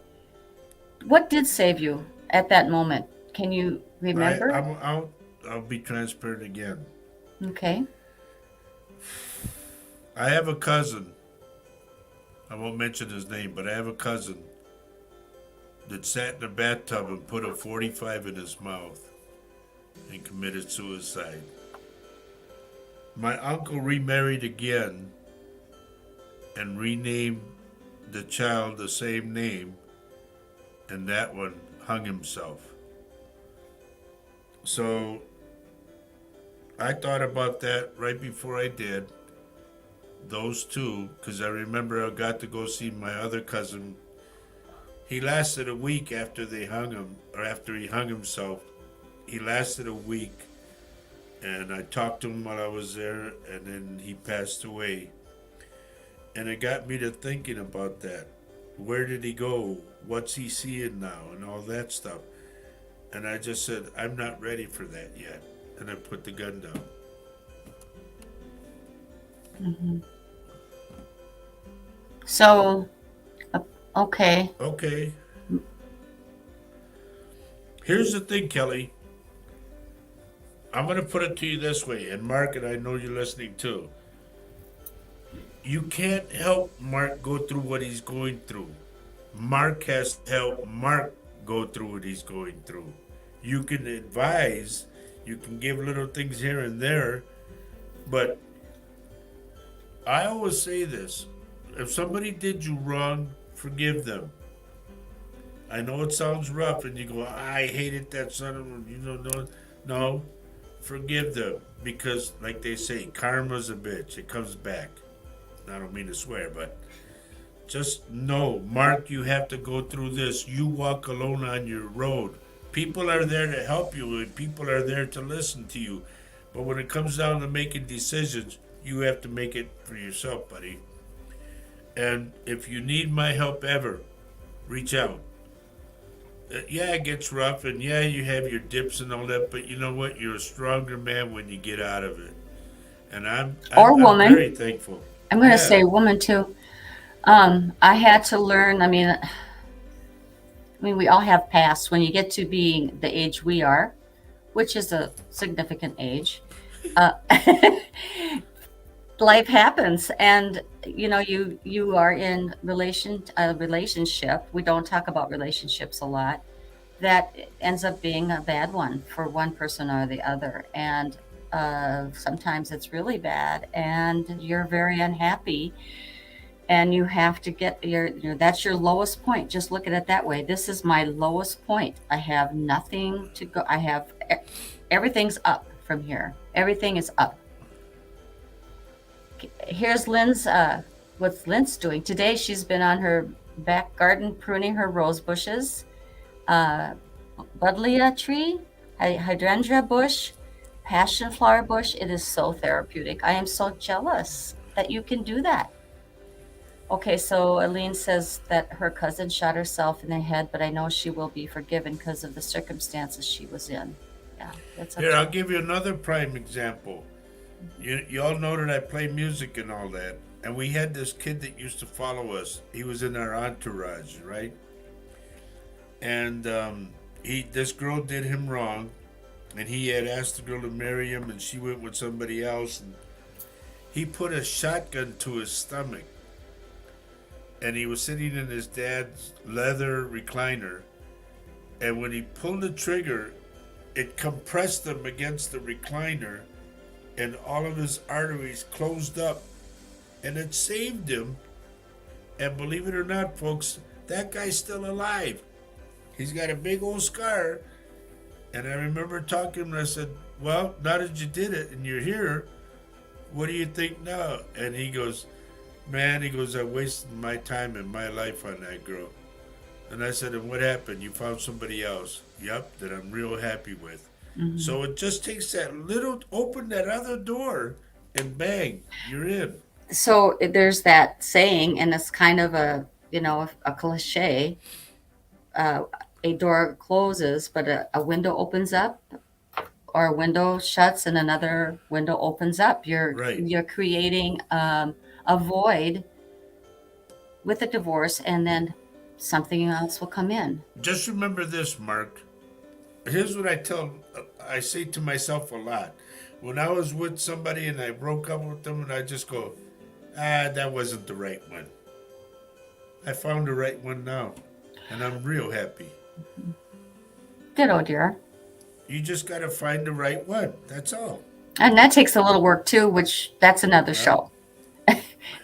What did save you at that moment? Can you remember? I'll be transparent again. Okay. I have a cousin. I won't mention his name, but I have a cousin that sat in a bathtub and put a 45 in his mouth and committed suicide. My uncle remarried again and renamed the child the same name, and that one hung himself. So I thought about that right before I did. Those two, because I remember I got to go see my other cousin. He lasted a week after they hung him, or after he hung himself. He lasted a week, and I talked to him while I was there, and then he passed away. And it got me to thinking about that. Where did he go? What's he seeing now? And all that stuff. And I just said, I'm not ready for that yet. And I put the gun down. Mm-hmm. So, okay. Okay. Here's the thing, Kelly. I'm going to put it to you this way. And Mark, and I know you're listening too. You can't help Mark go through what he's going through. Mark has to help Mark go through what he's going through. You can advise, You can give little things here and there, but I always say this: if somebody did you wrong, forgive them. I know it sounds rough, and you go, "I hated that son of a-" no, forgive them because, like they say, karma's a bitch. It comes back. I don't mean to swear, but just know, Mark, you have to go through this. You walk alone on your road. People are there to help you, and people are there to listen to you. But when it comes down to making decisions, you have to make it for yourself, buddy. And if you need my help ever, reach out. Yeah, it gets rough, and yeah, you have your dips and all that. But you know what? You're a stronger man when you get out of it. And I'm I'm, Or I'm very woman. thankful. I'm going to Yeah, say woman too. I had to learn. I mean, we all have past. When you get to being the age we are, which is a significant age, uh, life happens, and you are in a relationship. We don't talk about relationships a lot. That ends up being a bad one for one person or the other, and sometimes it's really bad, and you're very unhappy, and you have to get that's your lowest point. Just look at it that way. This is my lowest point. I have nothing to go. Everything's up from here. Everything is up. Here's Lynn's what's Lynn's doing today. She's been on her back garden pruning her rose bushes, uh buddleia tree, hydrangea bush, passion flower bush. It is so therapeutic. I am so jealous that you can do that. Okay, so Aline says that her cousin shot herself in the head, but I know she will be forgiven because of the circumstances she was in. Yeah, that's here, okay. I'll give you another prime example. You all know that I play music and all that. And we had this kid that used to follow us. He was in our entourage, right? And this girl did him wrong, and he had asked the girl to marry him, and she went with somebody else. And he put a shotgun to his stomach, and he was sitting in his dad's leather recliner. And when he pulled the trigger, it compressed him against the recliner, and all of his arteries closed up, and it saved him. And believe it or not, folks, that guy's still alive. He's got a big old scar. And I remember talking to him, and I said, "Well, now that you did it and you're here, what do you think now?" And he goes, "Man," he goes, "I wasted my time and my life on that girl." And I said, "And what happened? You found somebody else?" "Yep, that I'm real happy with." Mhm. So it just takes that little, open that other door, and bang, you're in. So there's that saying, and it's kind of a cliche. Uh, a door closes, but a window opens up, or a window shuts and another window opens up. You're Right. you're creating a void with a divorce, and then something else will come in. Just remember this, Mark. Here's what I say to myself a lot. When I was with somebody and I broke up with them, and I just go, that wasn't the right one. I found the right one now, and I'm real happy. Ditto, dear. You just got to find the right one. That's all. And that takes a little work too, which that's another Yeah. show.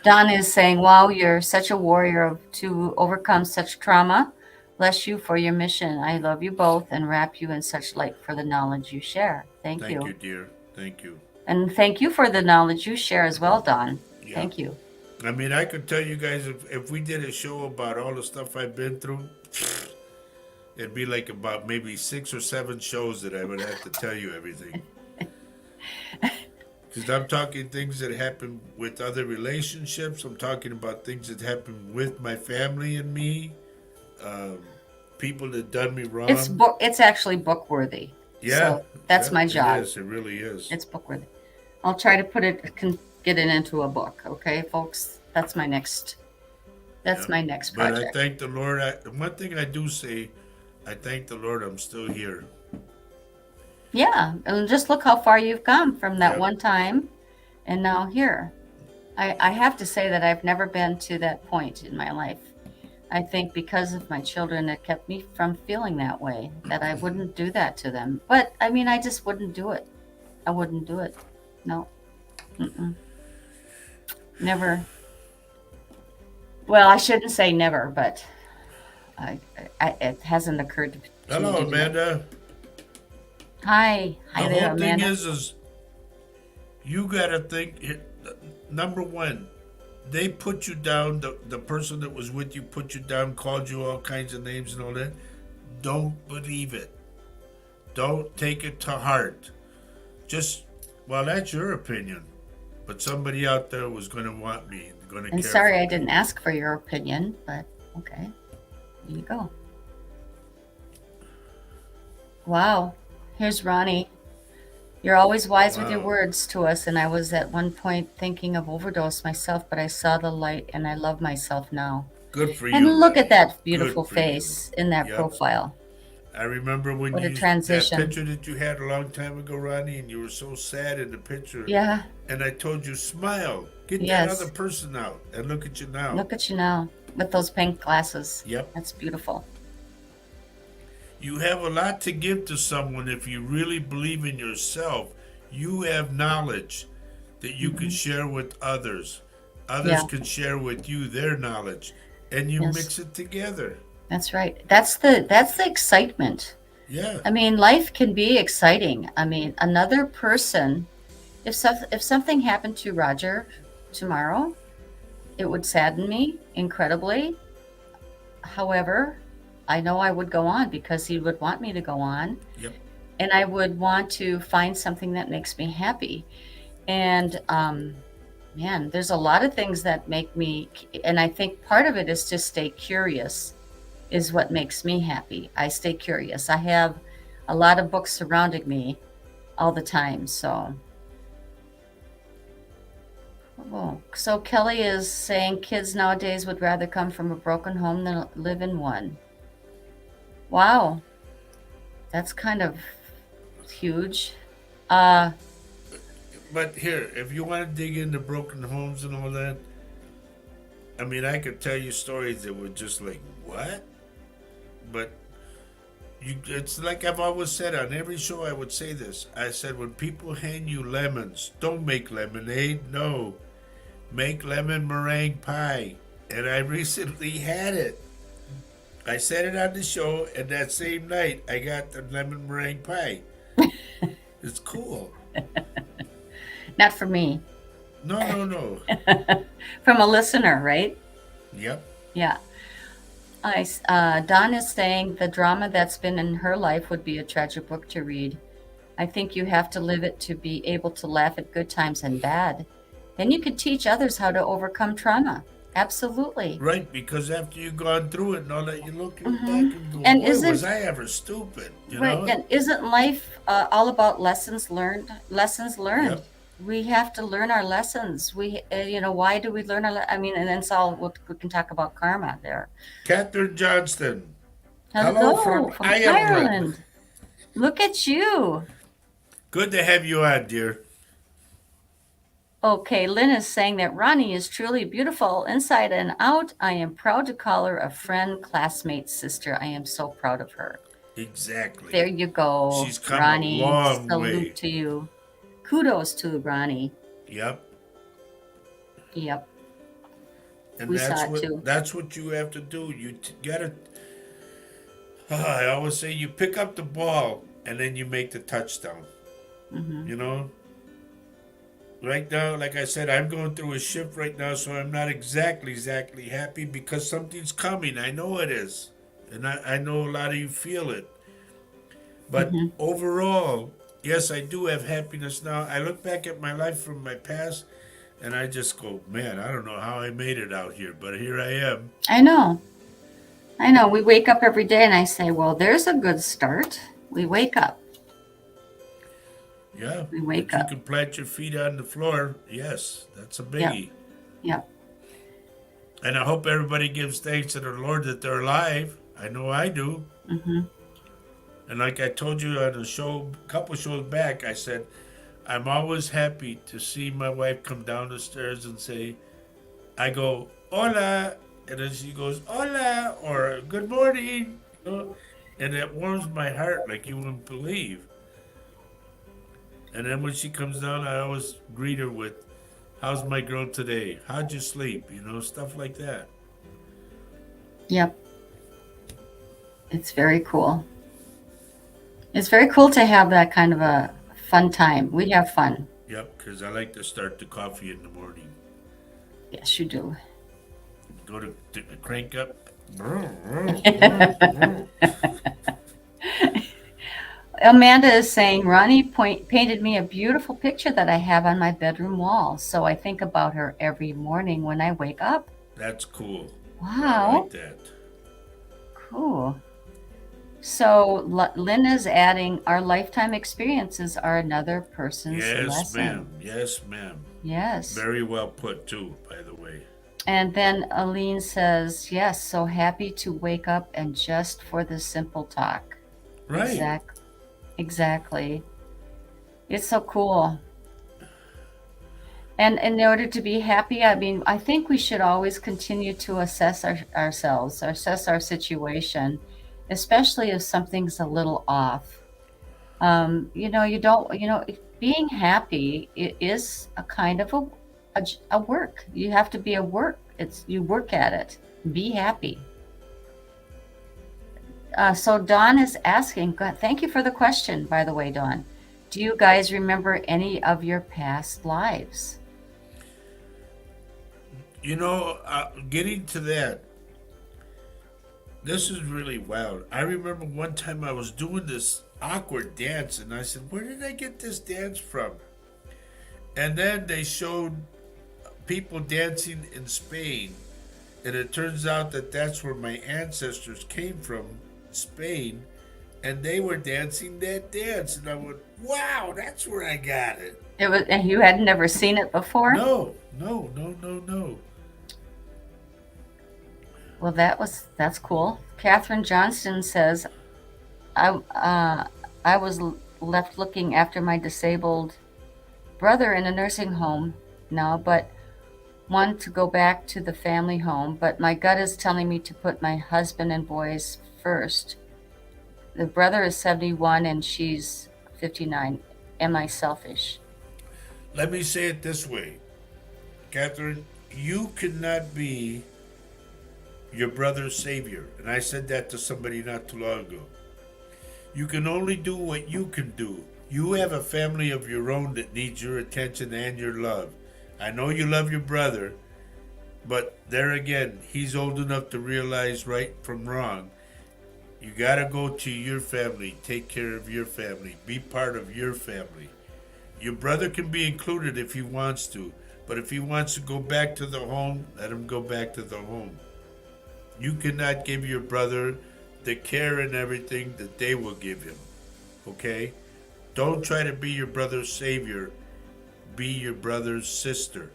Don is saying, "Wow, you're such a warrior to overcome such trauma. Bless you for your mission. I love you both and wrap you in such light for the knowledge you share." Thank Thank you, you. dear. Thank you. And thank you for the knowledge you share as well, Don. Yeah. Thank you. I mean, I could tell you guys if we did a show about all the stuff I've been through, it'd be like about maybe 6 or 7 shows that I would have to tell you everything. Because I'm talking things that happen with other relationships. I'm talking about things that happen with my family and me. Um, People that done me wrong. It's actually book worthy. Yeah, So that's yeah, my it job. is. It really is. It's book worthy. I'll try to get it into a book. Okay, folks. That's Yeah. my next But I project. thank the Lord. One thing I do say, I thank the Lord I'm still here. Yeah, and just look how far you've come from that Yep. one time and now here. I have to say that I've never been to that point in my life. I think because of my children, it kept me from feeling that way, that I wouldn't do that to them. But I mean, I just wouldn't do it. I wouldn't do it. No. Mm-mm. Never. Well, I shouldn't say never, but it hasn't occurred to me Hello, to do it. Amanda. Hi. The Hi there, whole thing Amanda. is you gotta think. Number one, they put you down. The person that was with you put you down, called you all kinds of names and all that. Don't believe it. Don't take it to heart. Just, well, that's your opinion. But somebody out there was going to want me, going to And care sorry for I me. didn't ask for your opinion, but okay. Here you go. Wow. Here's Ronnie. You're always wise with your Wow. words to us, and I was at one point thinking of overdose myself, but I saw the light and I love myself now. Good for And you, look at Ronnie. that Good beautiful for you. face in that Yep. profile. I remember when What a you that transition. picture that you had a long time ago, Ronnie, and you were so sad in the picture. Yeah, And I told you, smile, get that other yes. person out, and look at you now. Look at you now with those pink glasses. Yep. That's beautiful. You have a lot to give to someone if you really believe in yourself. You have knowledge that you can Hmm. share with others. Others Yeah, can share with you their knowledge, and you yes. mix it together. That's right. That's the excitement. Yeah. I mean, life can be exciting. I mean, another person, if something happened to Roger tomorrow, it would sadden me incredibly. However, I know I would go on because he would want me to go on, Yep. and I would want to find something that makes me happy. And man, there's a lot of things that make me, and I think part of it is to stay curious, is what makes me happy. I stay curious. I have a lot of books surrounding me all the time. So, so Kelly is saying kids nowadays would rather come from a broken home than live in one. Wow, that's kind of huge. Uh, But here, if you want to dig into broken homes and all that, I mean, I could tell you stories that were just like, what? But it's like I've always said on every show, I would say this. I said, when people hand you lemons, don't make lemonade. No, make lemon meringue pie. And I recently had it. I said it on the show, and that same night, I got the lemon meringue pie. It's cool. not for me, No, no, no. from a listener, right? Yep. Yeah. Dawn is saying the drama that's been in her life would be a tragic book to read. I think you have to live it to be able to laugh at good times and bad. Then you could teach others how to overcome trauma. Absolutely. Right, because after you've gone through it and all that, you look Hmm. back and go, And boy, was isn't I ever stupid, you right? know? And isn't life all about lessons learned? Lessons learned. Yep. We have to learn our lessons. Why do we learn I mean, and then it's all we can talk about karma there. Catherine Johnston. Hello Hello from from Ireland. Ireland. Look at you. Good to have you on, dear. Okay, Lynn is saying that Ronnie is truly beautiful inside and out. I am proud to call her a friend, classmate, sister. I am so proud of her. Exactly. There you go, She's come a Ronnie. long way. Salute to you. Kudos to Ronnie. Yep. Yep, And we saw it too. that's what you have to do. Gotta. I always say you pick up the ball and then you make the touchdown. Hmm. You know. Right now, like I said, I'm going through a shift right now, so I'm not exactly happy because something's coming. I know it is, and I know a lot of you feel it. But Hmm. overall, yes, I do have happiness now. I look back at my life from my past, and I just go, man, I don't know how I made it out here, but here I am. I know. I know. We wake up every day and I say, well, there's a good start. We wake up. Yeah, We wake that you up. can plant your feet on the floor. Yes, that's a Yep. biggie. Yep. And I hope everybody gives thanks to the Lord that they're alive. I know I do. Hmm. And like I told you on a show, a couple shows back, I said, I'm always happy to see my wife come down the stairs and say, I go, hola, and then she goes, "Hola," or "Good morning," and it warms my heart like you wouldn't believe. And then when she comes down, I always greet her with, "How's my girl today? How'd you sleep?" Stuff like that. Yep, it's very cool. It's very cool to have that kind of a fun time. We have fun. Yep, because I like to start the coffee in the morning. Yes, you do. Go to crank up. Amanda is saying Ronnie painted me a beautiful picture that I have on my bedroom wall. So I think about her every morning when I wake up. That's cool. I like Wow, that. cool. So Lynn is adding our lifetime experiences are another person's Yes, ma'am. lesson. Yes, ma'am. Yes. Very well put, too, by the way. And then Aline says, yes, so happy to wake up and just for the simple talk. Right. Exactly. It's so cool. And in order to be happy, I mean, I think we should always continue to assess ourselves, assess our situation, especially if something's a little off. You don't, being happy is a kind of a work. You have to be a work. You work at it. Be happy. So Dawn is asking, thank you for the question, by the way, Dawn. Do you guys remember any of your past lives? Getting to that, this is really wild. I remember one time I was doing this awkward dance, and I said, "Where did I get this dance from?" And then they showed people dancing in Spain, and it turns out that that's where my ancestors came from, Spain, and they were dancing that dance, and I went, "Wow, that's where I got it." And you had never seen it before? No, no, no, no, no. Well, that's cool. Catherine Johnston says, I was left looking after my disabled brother in a nursing home now, but want to go back to the family home, but my gut is telling me to put my husband and boys first. The brother is 71 and she's 59. Am I selfish? Let me say it this way, Catherine. You cannot be your brother's savior. And I said that to somebody not too long ago. You can only do what you can do. You have a family of your own that needs your attention and your love. I know you love your brother, but there again, he's old enough to realize right from wrong. You gotta go to your family, take care of your family, be part of your family. Your brother can be included if he wants to, but if he wants to go back to the home, let him go back to the home. You cannot give your brother the care and everything that they will give him. Okay? Don't try to be your brother's savior. Be your brother's sister.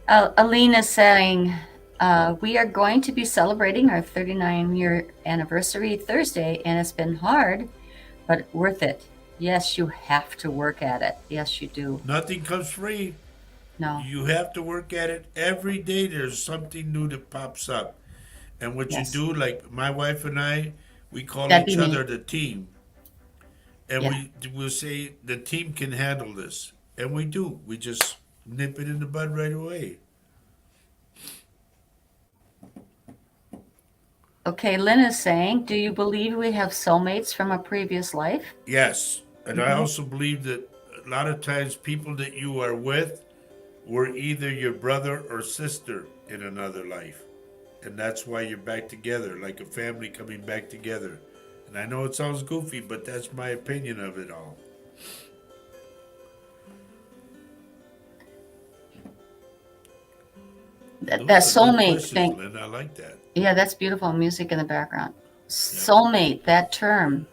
Aline is saying, we are going to be celebrating our 39-year anniversary Thursday, and it's been hard, but worth it. Yes, you have to work at it. Yes, you do. Nothing comes free. No. You have to work at it every day. There's something new that pops up. And what you Yes. do, like my wife and I, we call That'd be each me. other the team. And Yeah. we'll say the team can handle this. And we do. We just nip it in the bud right away. Okay, Lynn is saying, do you believe we have soulmates from a previous life? Yes. And I Hmm. also believe that a lot of times people that you are with were either your brother or sister in another life. And that's why you're back together, like a family coming back together. And I know it sounds goofy, but that's my opinion of it all. That Those are good soulmate questions, thing. Lynn. I like that. Yeah, that's beautiful music in the background. Yep. Soulmate, that term.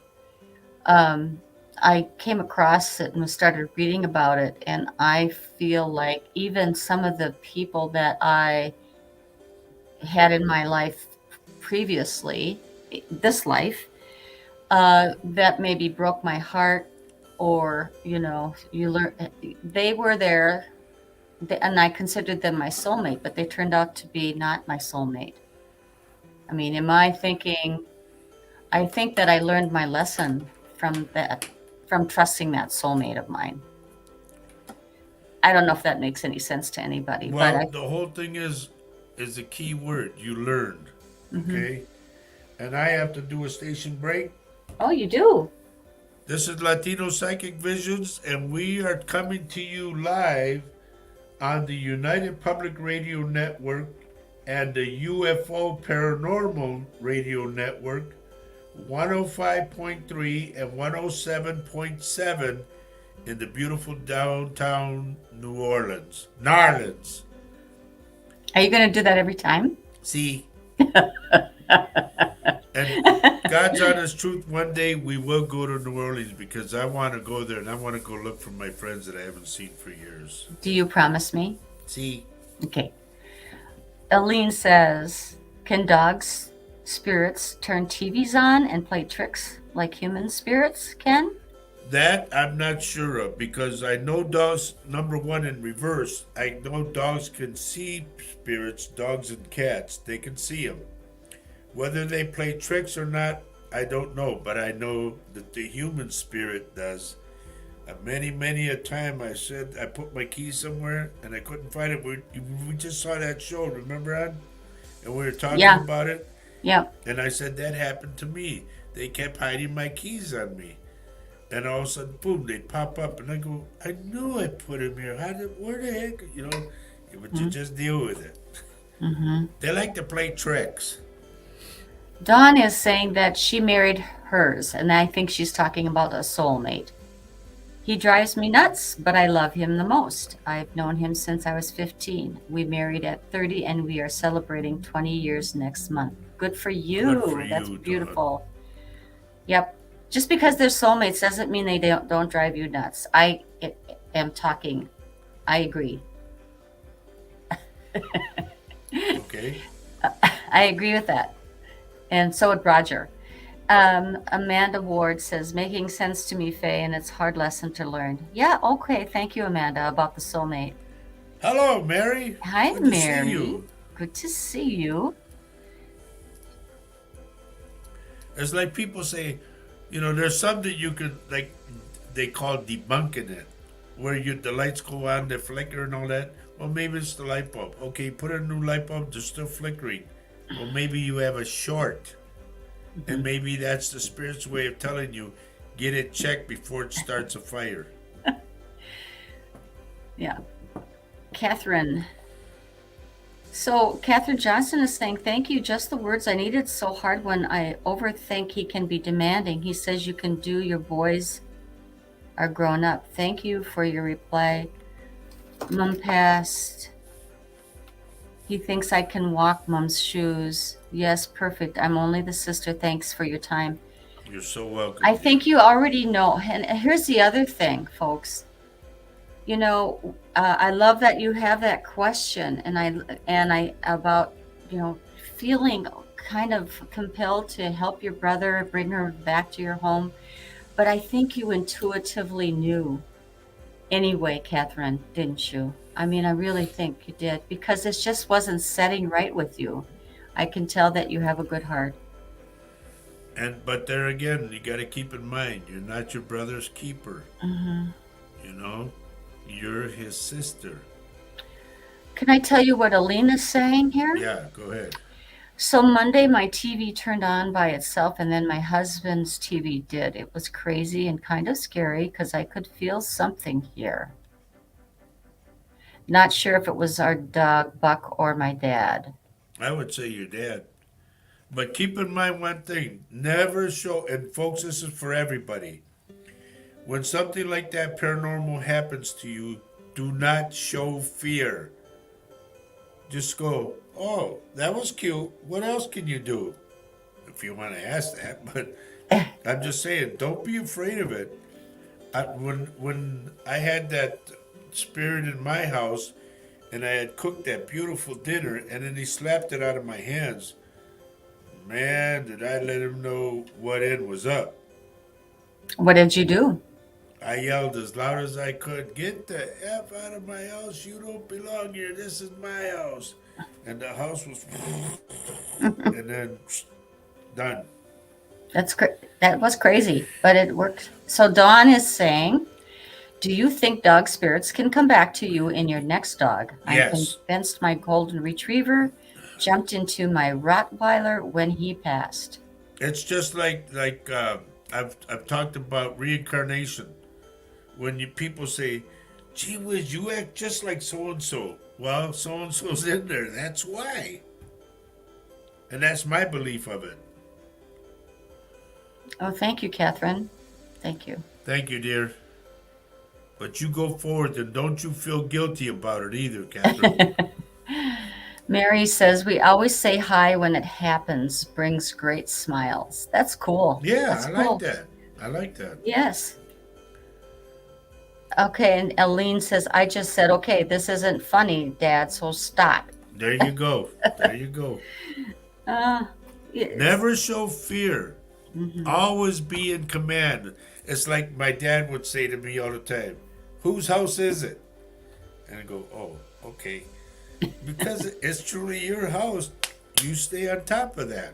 Um, I came across it and started reading about it, and I feel like even some of the people that I had in my life previously, this life, that maybe broke my heart, or you learn they were there and I considered them my soulmate, but they turned out to be not my soulmate. I mean, in my thinking, I think that I learned my lesson from that, from trusting that soulmate of mine. I don't know if that makes any sense to anybody, but Well, the whole thing is the key word. You learned, mhm. okay? And I have to do a station break. Oh, you do? This is Latino Psychic Visions, and we are coming to you live on the United Public Radio Network and the UFO Paranormal Radio Network, 105.3 and 107.7 in the beautiful downtown New Orleans. Narlands. Are you going to do that every time? See? And God's honest truth, one day we will go to New Orleans because I want to go there and I want to go look for my friends that I haven't seen for years. Do you promise me? See? Okay. Aline says, can dogs' spirits turn TVs on and play tricks like human spirits can? That I'm not sure of because I know dogs, number one, in reverse. I know dogs can see spirits, dogs and cats. They can see them. Whether they play tricks or not, I don't know. But I know that the human spirit does. Many a time I said I put my keys somewhere and I couldn't find it. We just saw that show, remember, Ann? And we were talking Yeah. about it. Yeah. And I said that happened to me. They kept hiding my keys on me. And all of a sudden, boom, they'd pop up. And I go, I knew I put them here. Where the heck? You know, but you just deal with it. Mm-hmm. They like to play tricks. Dawn is saying that she married hers, and I think she's talking about a soulmate. He drives me nuts, but I love him the most. I've known him since I was 15. We married at 30, and we are celebrating 20 years next month. Good for you. Good for That's you, beautiful. Yep. Just because they're soulmates doesn't mean they don't drive you nuts. I am talking. I agree. Okay. I agree with that. And so would Roger. Amanda Ward says, making sense to me, Faye, and it's a hard lesson to learn. Yeah, okay. Thank you, Amanda, about the soulmate. Hello, Mary. Hi, Good to Mary. see you. Good to see you. It's like people say, you know, there's something you could, like, they call debunking it, where the lights go on, they flicker and all that. Well, maybe it's the light bulb. Okay, put a new light bulb, they're still flickering. Well, maybe you have a short. And maybe that's the spirit's way of telling you, get it checked before it starts a fire. Yeah. Catherine. So Catherine Johnson is saying, thank you, just the words I needed. So hard when I overthink he can be demanding. He says you can do, your boys are grown up. Thank you for your reply. Mom passed. He thinks I can walk Mom's shoes. Yes, perfect. I'm only the sister. Thanks for your time. You're so welcome. I think you already know. And here's the other thing, folks. You know, I love that you have that question, and I about, you know, feeling kind of compelled to help your brother, bring her back to your home. But I think you intuitively knew anyway, Catherine, didn't you? I mean, I really think you did, because it just wasn't setting right with you. I can tell that you have a good heart. But there again, you got to keep in mind, you're not your brother's keeper. Mm-hmm. You know, you're his sister. Can I tell you what Alina's saying here? Yeah, go ahead. So Monday, my TV turned on by itself, and then my husband's TV did. It was crazy and kind of scary because I could feel something here. Not sure if it was our dog, Buck, or my dad. I would say your dad. But keep in mind one thing, never show, and folks, this is for everybody. When something like that paranormal happens to you, do not show fear. Just go, oh, that was cute. What else can you do? If you want to ask that, but I'm just saying, don't be afraid of it. When I had that spirit in my house, and I had cooked that beautiful dinner, and then he slapped it out of my hands, man, did I let him know what end was up. What did you do? I yelled as loud as I could, "Get the F out of my house! You don't belong here. This is my house." And the house was, and then done. That was crazy, but it worked. So Dawn is saying, do you think dog spirits can come back to you in your next dog? I'm Yes, convinced my golden retriever jumped into my Rottweiler when he passed. it's just I've talked about reincarnation. When people say, "Gee whiz, you act just like so and so," well, so and so's in there. That's why, and that's my belief of it. Oh, thank you, Catherine. Thank you. Thank you, dear. But you go forward and don't you feel guilty about it either, Catherine. Mary says, we always say hi when it happens, brings great smiles. That's cool. Yeah, That's I cool. like that. I like that. Yes. Okay, and Aline says, I just said, okay, this isn't funny, Dad, so stop. There you go. There you go. Yes. Never show fear. Always be in command. It's like my dad would say to me all the time, "Whose house is it?" And I go, "Oh, okay." Because it's truly your house. You stay on top of that.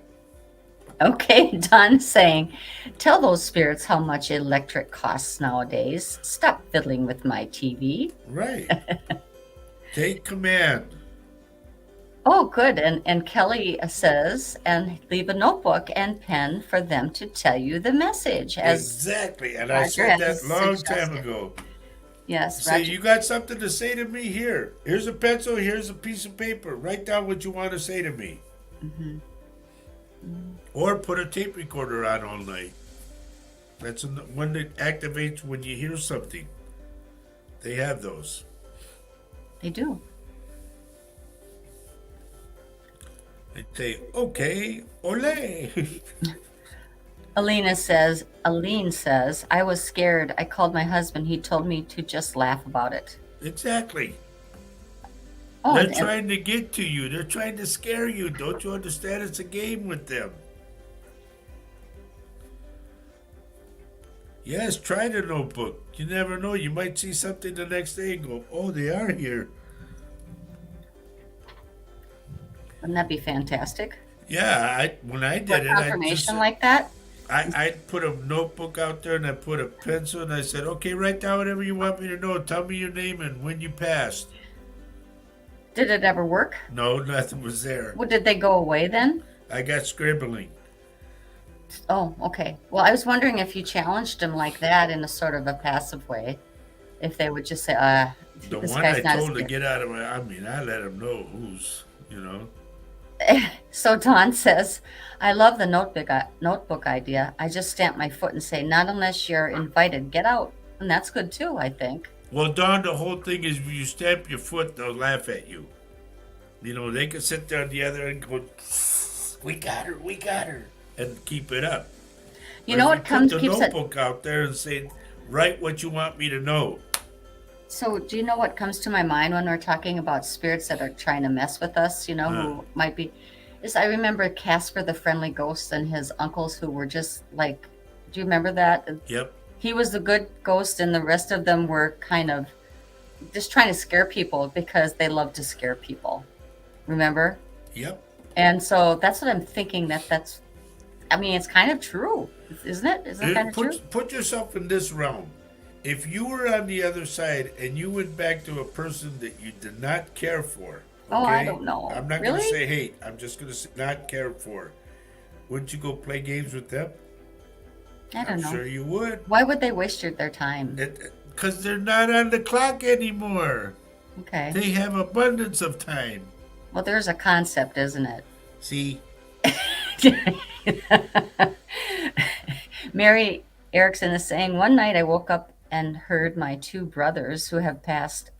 Okay, Don's saying, tell those spirits how much electric costs nowadays. Stop fiddling with my TV. Right. Take command. Oh, good. And Kelly says, and leave a notebook and pen for them to tell you the message. Exactly. And I Roger said that has long time suggested. ago. Yes, Say, Roger. you got something to say to me? Here. Here's a pencil. Here's a piece of paper. Write down what you want to say to me. Or put a tape recorder on all night. That's when it activates when you hear something. They have those. They do. They say, okay, ole. Aline says, I was scared. I called my husband. He told me to just laugh about it. Exactly. Oh, They're trying to get to you. They're trying to scare you. Don't you understand? It's a game with them. Yes, try the notebook. You never know. You might see something the next day and go, oh, they are here. wouldn't that be fantastic? Yeah, when I did it, Confirmation like that? I put a notebook out there and I put a pencil and I said, okay, write down whatever you want me to know. Tell me your name and when you passed. Did it ever work? No, nothing was there. Well, did they go away then? I got scribbling. Oh, okay. Well, I was wondering if you challenged them like that in a sort of a passive way, if they would just say, The this one guy's I not told as to good. get out of my, I let him know who's, So Don says, I love the notebook idea. I just stamp my foot and say, not unless you're invited, get out. And that's good too, I think. Well, Don, the whole thing is when you stamp your foot, they'll laugh at you. They can sit there on the other end and go, we got her, and keep it up. You know what comes Put the notebook out there and say, write what you want me to know. So do you know what comes to my mind when we're talking about spirits that are trying to mess with us, who might be, is I remember Casper the Friendly Ghost and his uncles who were just like, do you remember that? Yep. He was the good ghost and the rest of them were kind of just trying to scare people because they love to scare people. Remember? Yep. And so that's what I'm thinking it's kind of true, isn't it? Isn't it kind of true? Put yourself in this realm. If you were on the other side and you went back to a person that you did not care for, okay? Oh, I don't know. I'm not Really? going to say hate. I'm just going to say not care for. Wouldn't you go play games with them? I don't know. I'm sure you would. Why would they waste their time? Because they're not on the clock anymore. Okay. They have abundance of time. Well, there's a concept, isn't it? See? Mary Erickson is saying, one night I woke up and heard my two brothers who have passed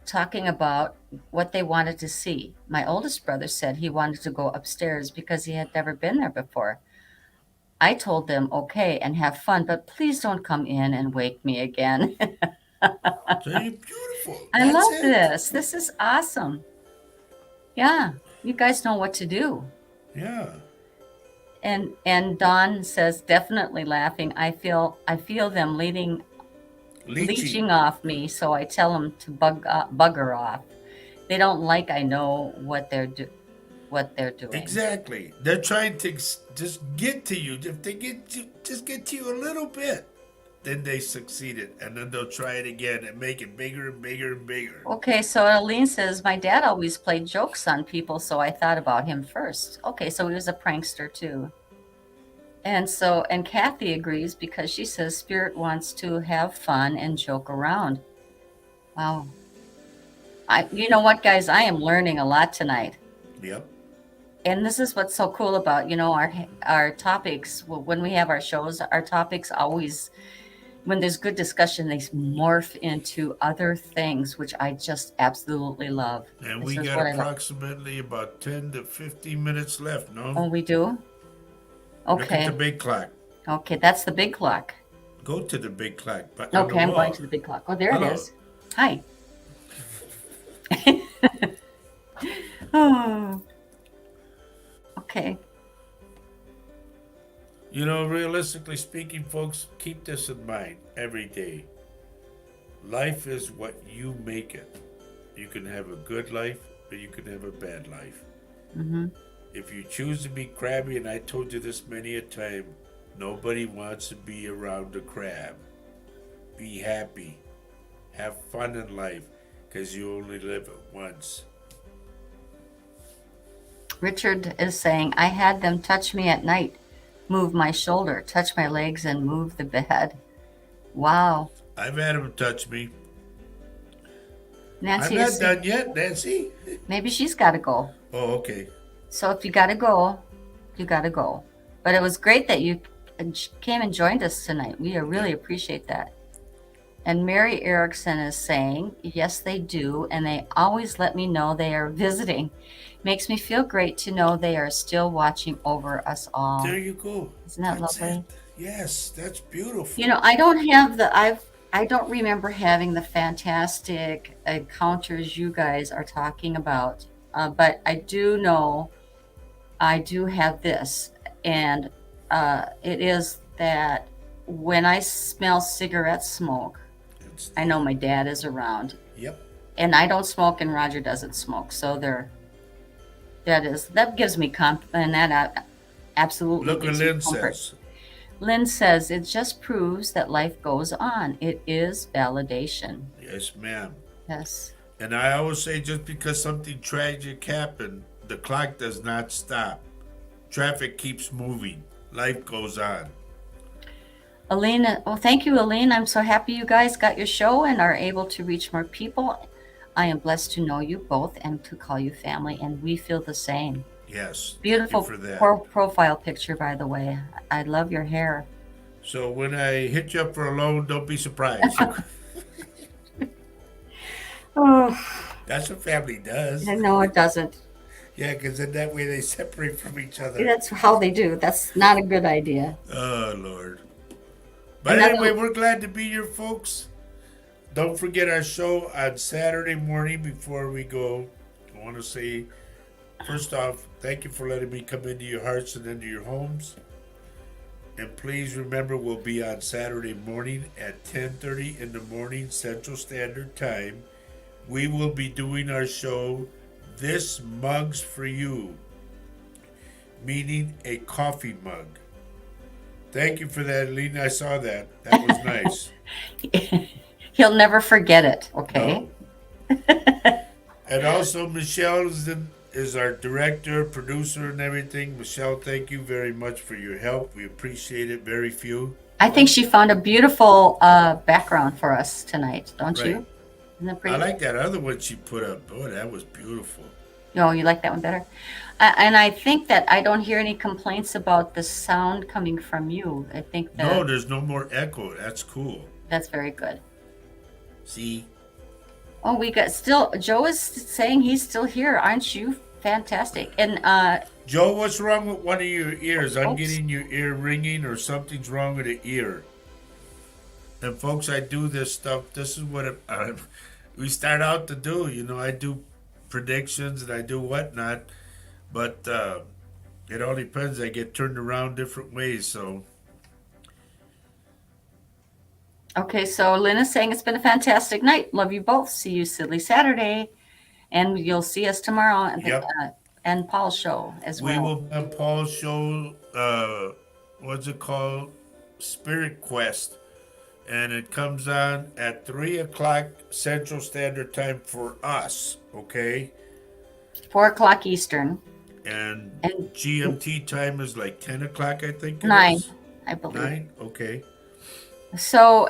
talking about what they wanted to see. My oldest brother said he wanted to go upstairs because he had never been there before. I told them, okay, and have fun, but please don't come in and wake me again. Very beautiful. I love this. This is awesome. Yeah, you guys know what to do. Yeah. And Dawn says, definitely laughing. I feel them leading Leeching. leeching off me, so I tell them to bugger off. They don't like I know what they're doing. Exactly. They're trying to just get to you. If they just get to you a little bit, then they succeeded, and then they'll try it again and make it bigger and bigger and bigger. Okay, so Aline says, my dad always played jokes on people, so I thought about him first. Okay, so he was a prankster too. And Kathy agrees because she says Spirit wants to have fun and joke around. Wow. You know what, guys? I am learning a lot tonight. Yep. And this is what's so cool about, our topics. When we have our shows, our topics always, when there's good discussion, they morph into other things, which I just absolutely love. And This we is got what I love. approximately about 10 to 15 minutes left, no? Oh, we do? Look at the Okay. big clock. Okay, that's the big clock. Go to the big clock. But on Okay, the I'm wall. going to the big clock. Oh, there Hello. it is. Hi. Oh, okay. You know, realistically speaking, folks, keep this in mind every day. Life is what you make it. You can have a good life, or you can have a bad life. Mm-hmm. If you choose to be crabby, and I told you this many a time, nobody wants to be around a crab. Be happy. Have fun in life, because you only live it once. Richard is saying, I had them touch me at night, move my shoulder, touch my legs, and move the bed. Wow. I've had them touch me. Nancy I'm is not saying, done yet, Nancy. maybe she's got to go. Oh, okay. So if you got to go, you got to go. But it was great that you came and joined us tonight. We really appreciate that. And Mary Erickson is saying, yes, they do. And they always let me know they are visiting. Makes me feel great to know they are still watching over us all. There you go. Isn't that That's lovely? it. Yes, that's beautiful. You know, I don't have I don't remember having the fantastic encounters you guys are talking about. But I do know I do have this. And it is that when I smell cigarette smoke, I know my dad is around. Yep. And I don't smoke and Roger doesn't smoke. So that gives me comfort, and that absolutely Look what gives me Lynn comfort. says. Lynn says it just proves that life goes on. It is validation. Yes, ma'am. Yes. And I always say just because something tragic happened, the clock does not stop. Traffic keeps moving. Life goes on. Aline, well, thank you, Aline. I'm so happy you guys got your show and are able to reach more people. I am blessed to know you both and to call you family, and we feel the same. Yes. Beautiful thank you for that. profile picture, by the way. I love your hair. So when I hit you up for a loan, don't be surprised. Oh, That's what family does. no, it doesn't. Yeah, because in that way they separate from each other. That's how they do. That's not a good idea. Oh, Lord. But Another- anyway, we're glad to be here, folks. Don't forget our show on Saturday morning before we go. I want to say, first off, thank you for letting me come into your hearts and into your homes. And please remember, we'll be on Saturday morning at 10:30 in the morning Central Standard Time. We will be doing our show, This Mug's for You, meaning a coffee mug. Thank you for that, Lena. I saw that. That was nice. He'll never forget it, okay? No. And also, Michelle is our director, producer, and everything. Michelle, thank you very much for your help. We appreciate it. Very few. I think she found a beautiful background for us tonight, don't you? Right. Isn't that pretty? I like that other one she put up. Oh, that was beautiful. No, you like that one better? And I think that I don't hear any complaints about the sound coming from you. I think that No, there's no more echo. That's cool. that's very good. See? Oh, we got Joe is saying he's still here. Aren't you fantastic? And Joe, what's wrong with one of your ears? I'm Oops. getting your ear ringing or something's wrong with the ear. And folks, I do this stuff. This is what we start out to do. You know, I do predictions and I do whatnot. But it all depends. I get turned around different ways. So Okay, so Lynn is saying it's been a fantastic night. Love you both. See you silly Saturday. And you'll see us tomorrow at the Yep. and Paul's show as We well. will be on Paul's show. What's it called? Spirit Quest, and it comes on at 3 o'clock Central Standard Time for us. Okay, 4 o'clock Eastern and and GMT time is like 10 o'clock. I think it 9, is I believe. 9. Okay. So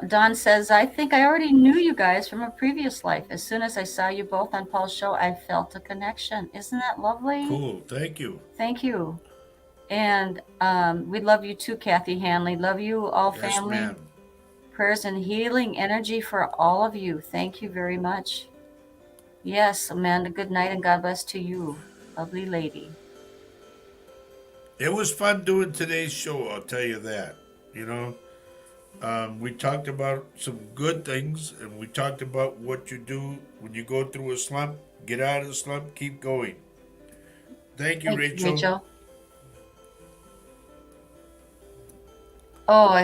Don says, I think I already knew you guys from a previous life. As soon as I saw you both on Paul's show, I felt a connection. Isn't that lovely? Cool. Thank you. Thank you. And we love you too, Kathy Hanley. Love you all, Yes, family. ma'am. Prayers and healing energy for all of you. Thank you very much. Yes, Amanda, good night and God bless to you, lovely lady. It was fun doing today's show. I'll tell you that. You know, we talked about some good things, and we talked about what you do when you go through a slump. Get out of the slump. Keep going. Thank you, Thank you, Rachel. Rachel. Oh,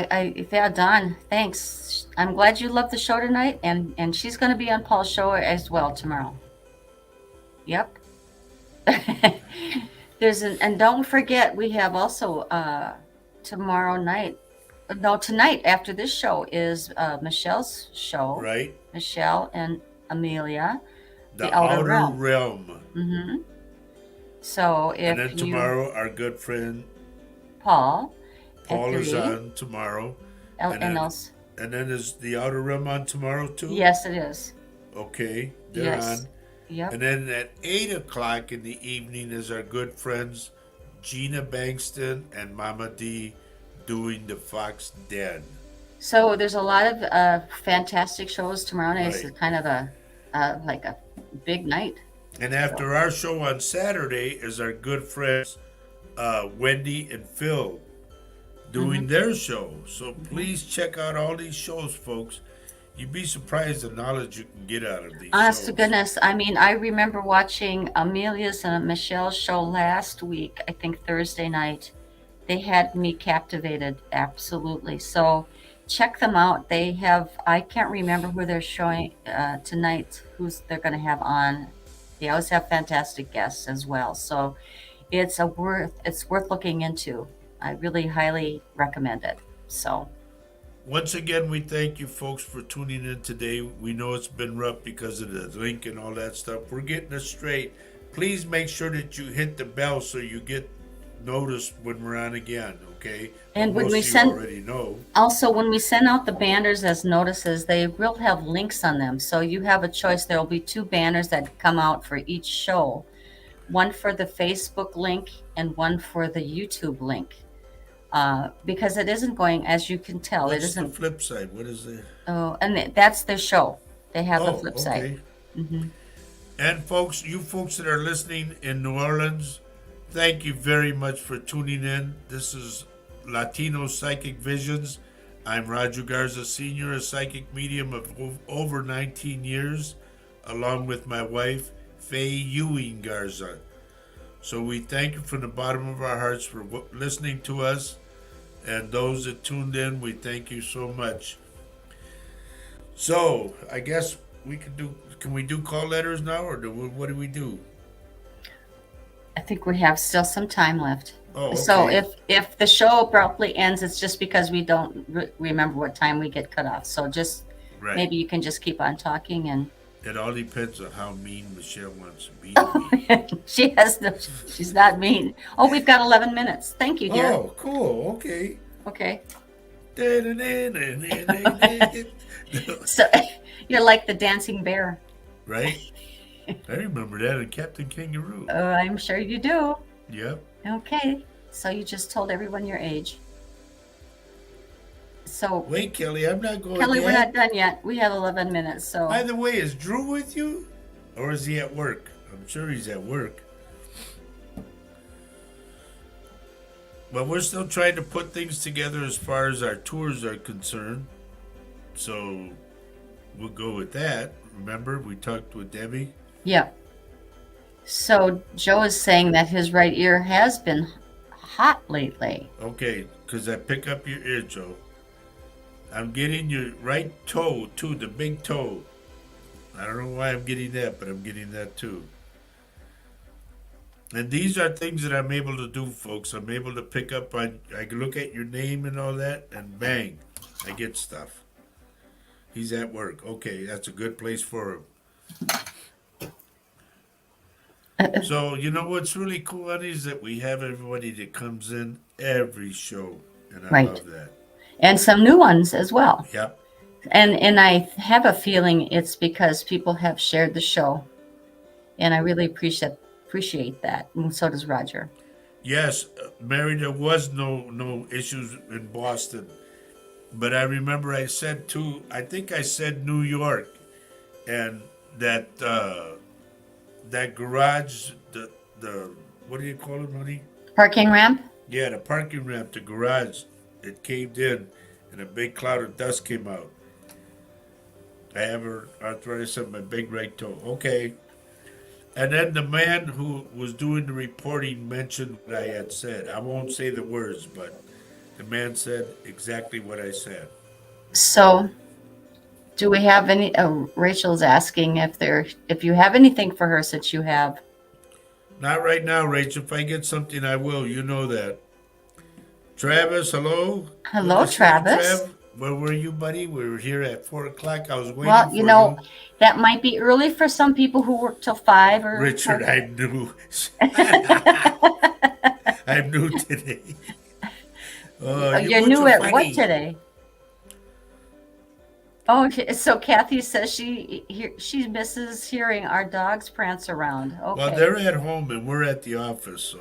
yeah, Don, thanks. I'm glad you loved the show tonight, and she's going to be on Paul's show as well tomorrow. Yep. And don't forget, we have also tomorrow night. No, tonight after this show is Michelle's show. Right? Michelle and Amelia, The Outer Realm. Mm-hmm. So And if then tomorrow, our good friend Paul is 3, on tomorrow. and else. And then is the Outer Realm on tomorrow too? Yes, it is. Okay, they're Yes. on. Yep. And then at 8 o'clock in the evening is our good friends Gina Bankston and Mama D doing the Fox Den. So there's a lot of fantastic shows tomorrow night. Right. It's kind of like a big night. And after our show on Saturday is our good friends Wendy and Phil doing their show. So please check out all these shows, folks. You'd be surprised the knowledge you can get out of these Honest shows. to goodness, I mean, I remember watching Amelia's and Michelle's show last week, I think Thursday night. They had me captivated, absolutely. So check them out. They have, I can't remember who they're showing tonight, who's they're going to have on. They always have fantastic guests as well. So it's worth looking into. I really highly recommend it. So Once again, we thank you folks for tuning in today. We know it's been rough because of the link and all that stuff. We're getting it straight. Please make sure that you hit the bell so you get noticed when we're on again, okay? And when most we of you send- already know. also, when we send out the banners as notices, they will have links on them. So you have a choice. There will be 2 banners that come out for each show. One for the Facebook link and one for the YouTube link. Because it isn't going, as you can tell, it What's the isn't. flip side? What is the... Oh, and that's their show. They have the Oh, flip okay. side. And folks, you folks that are listening in New Orleans, thank you very much for tuning in. This is Latino Psychic Visions. I'm Roger Garza Sr., a psychic medium of over 19 years, along with my wife, Faye Ewing Garza. So we thank you from the bottom of our hearts for listening to us. And those that tuned in, we thank you so much. So, I guess we can we do call letters now, or what do we do? I think we have still some time left. Oh, okay. So if the show abruptly ends, it's just because we don't remember what time we get cut off. So just Right. maybe you can just keep on talking and It all depends on how mean Michelle wants to be to me. she's not mean. Oh, we've got 11 minutes. Thank you, dear. Oh, cool. Okay. Okay. Right? So you're like the dancing bear. I remember that in Captain Kangaroo. I'm sure you do. Yep. Okay. So you just told everyone your age. So Wait, Kelly, I'm not going Kelly, yet. we're not done yet. We have 11 minutes. So By the way, is Drew with you? Or is he at work? I'm sure he's at work. But we're still trying to put things together as far as our tours are concerned. So we'll go with that. Remember, we talked with Debbie? yeah. So Joe is saying that his right ear has been hot lately. Okay, because I pick up your ear, Joe. I'm getting your right toe too, the big toe. I don't know why I'm getting that, but I'm getting that too. And these are things that I'm able to do, folks. I'm able to pick up on. I can look at your name and all that, and bang, I get stuff. He's at work. Okay, that's a good place for him. So you know what's really cool, honey, is that we have everybody that comes in every show, and I Right. love that. And some new ones as well. Yep. And I have a feeling it's because people have shared the show, and I really appreciate that. And so does Roger. Yes, Mary, there was no issues in Boston, but I remember I said too. I think I said New York, and that that garage, the what do you call it, honey? Parking ramp? Yeah, the parking ramp, the garage, it caved in, and a big cloud of dust came out. I have arthritis in my big right toe. Okay. And then the man who was doing the reporting mentioned what I had said. I won't say the words, but the man said exactly what I said. So, do we have any? Rachel's asking if you have anything for her since you have. Not right now, Rachel. If I get something, I will. You know that. Travis, hello. Hello, Good to see you, Travis. Trev. Where were you, buddy? We were here at 4 o'clock. I was waiting Well, for you know, you. that might be early for some people who work till 5 or. Richard, I knew. I'm new today. Oh, you You're both new are at what funny. today? Oh, okay, so Kathy says she misses hearing our dogs prance around. Well, Okay. they're at home and we're at the office, so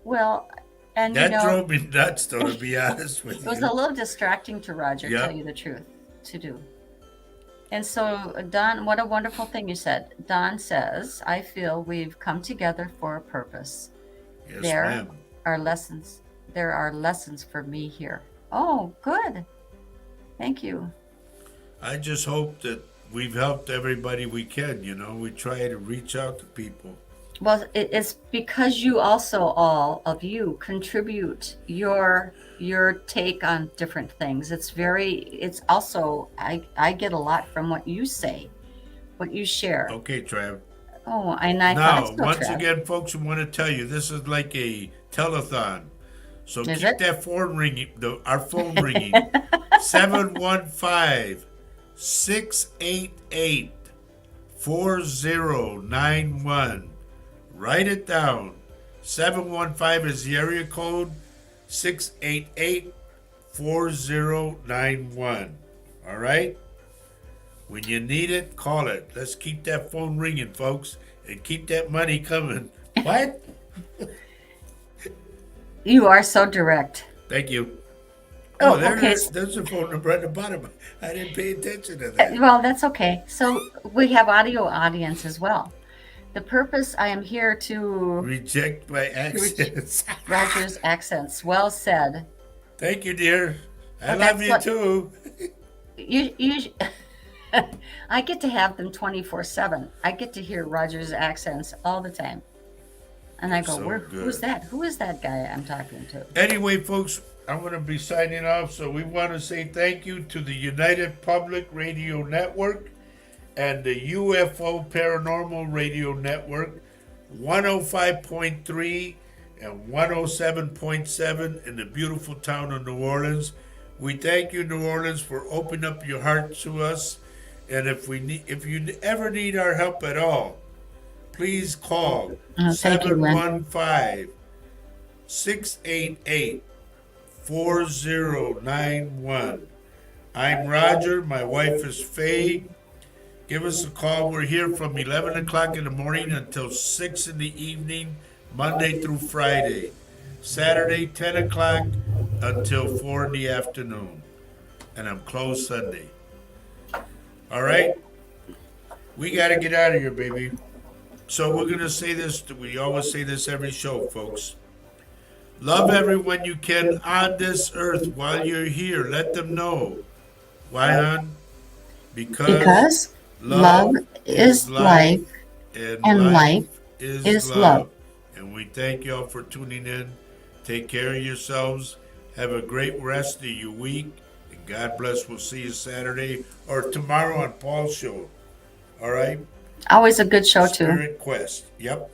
Well, and you that know, drove me nuts, though, to be honest with it was a you. little distracting to Roger, tell Yep. you the truth, to do. And so, Don, what a wonderful thing you said. Don says, I feel we've come together for a purpose. Yes, There ma'am. are lessons. There are lessons for me here. Oh, good. Thank you. I just hope that we've helped everybody we can, We try to reach out to people. Well, it's because you also, all of you, contribute your take on different things. It's also, I get a lot from what you say, what you share. Okay, Trav. Oh, and I Now, thought so, once Trev. again, folks, we want to tell you this is like a telethon. So Is keep it? that phone ringing, our phone ringing. 715 688 4091. Write it down. 715 is the area code. 688 4091. All right? When you need it, call it. Let's keep that phone ringing, folks, and keep that money coming. What? You are so direct. Thank you. Oh, Oh, okay. there's a phone number at the bottom. I didn't pay attention to that. Well, that's okay. So we have audio audience as well. The purpose I am here to Reject my accents. Roger's accents. Well said. Thank you, dear. I Well, love that's you what- too. You I get to have them 24/7. I get to hear Roger's accents all the time. And I go, So who's good. that? Who is that guy I'm talking to? Anyway, folks, I'm going to be signing off. So we want to say thank you to the United Public Radio Network and the UFO Paranormal Radio Network, 105.3 and 107.7 in the beautiful town of New Orleans. We thank you, New Orleans, for opening up your heart to us. And if you ever need our help at all, please call Thank you, Lynn. 715 688 4091. I'm Roger. My wife is Faye. Give us a call. We're here from 11 o'clock in the morning until 6 in the evening, Monday through Friday. Saturday, 10 o'clock until 4 in the afternoon. And I'm closed Sunday. All right? We got to get out of here, baby. So we're going to say this. We always say this every show, folks. Love everyone you can on this earth while you're here. Let them know. Why, hon? Because love is life, and life is love. And we thank y'all for tuning in. Take care of yourselves. Have a great rest of your week. God bless. We'll see you Saturday or tomorrow on Paul's show. All right? Always a good show, too. Spirit Quest. Yep.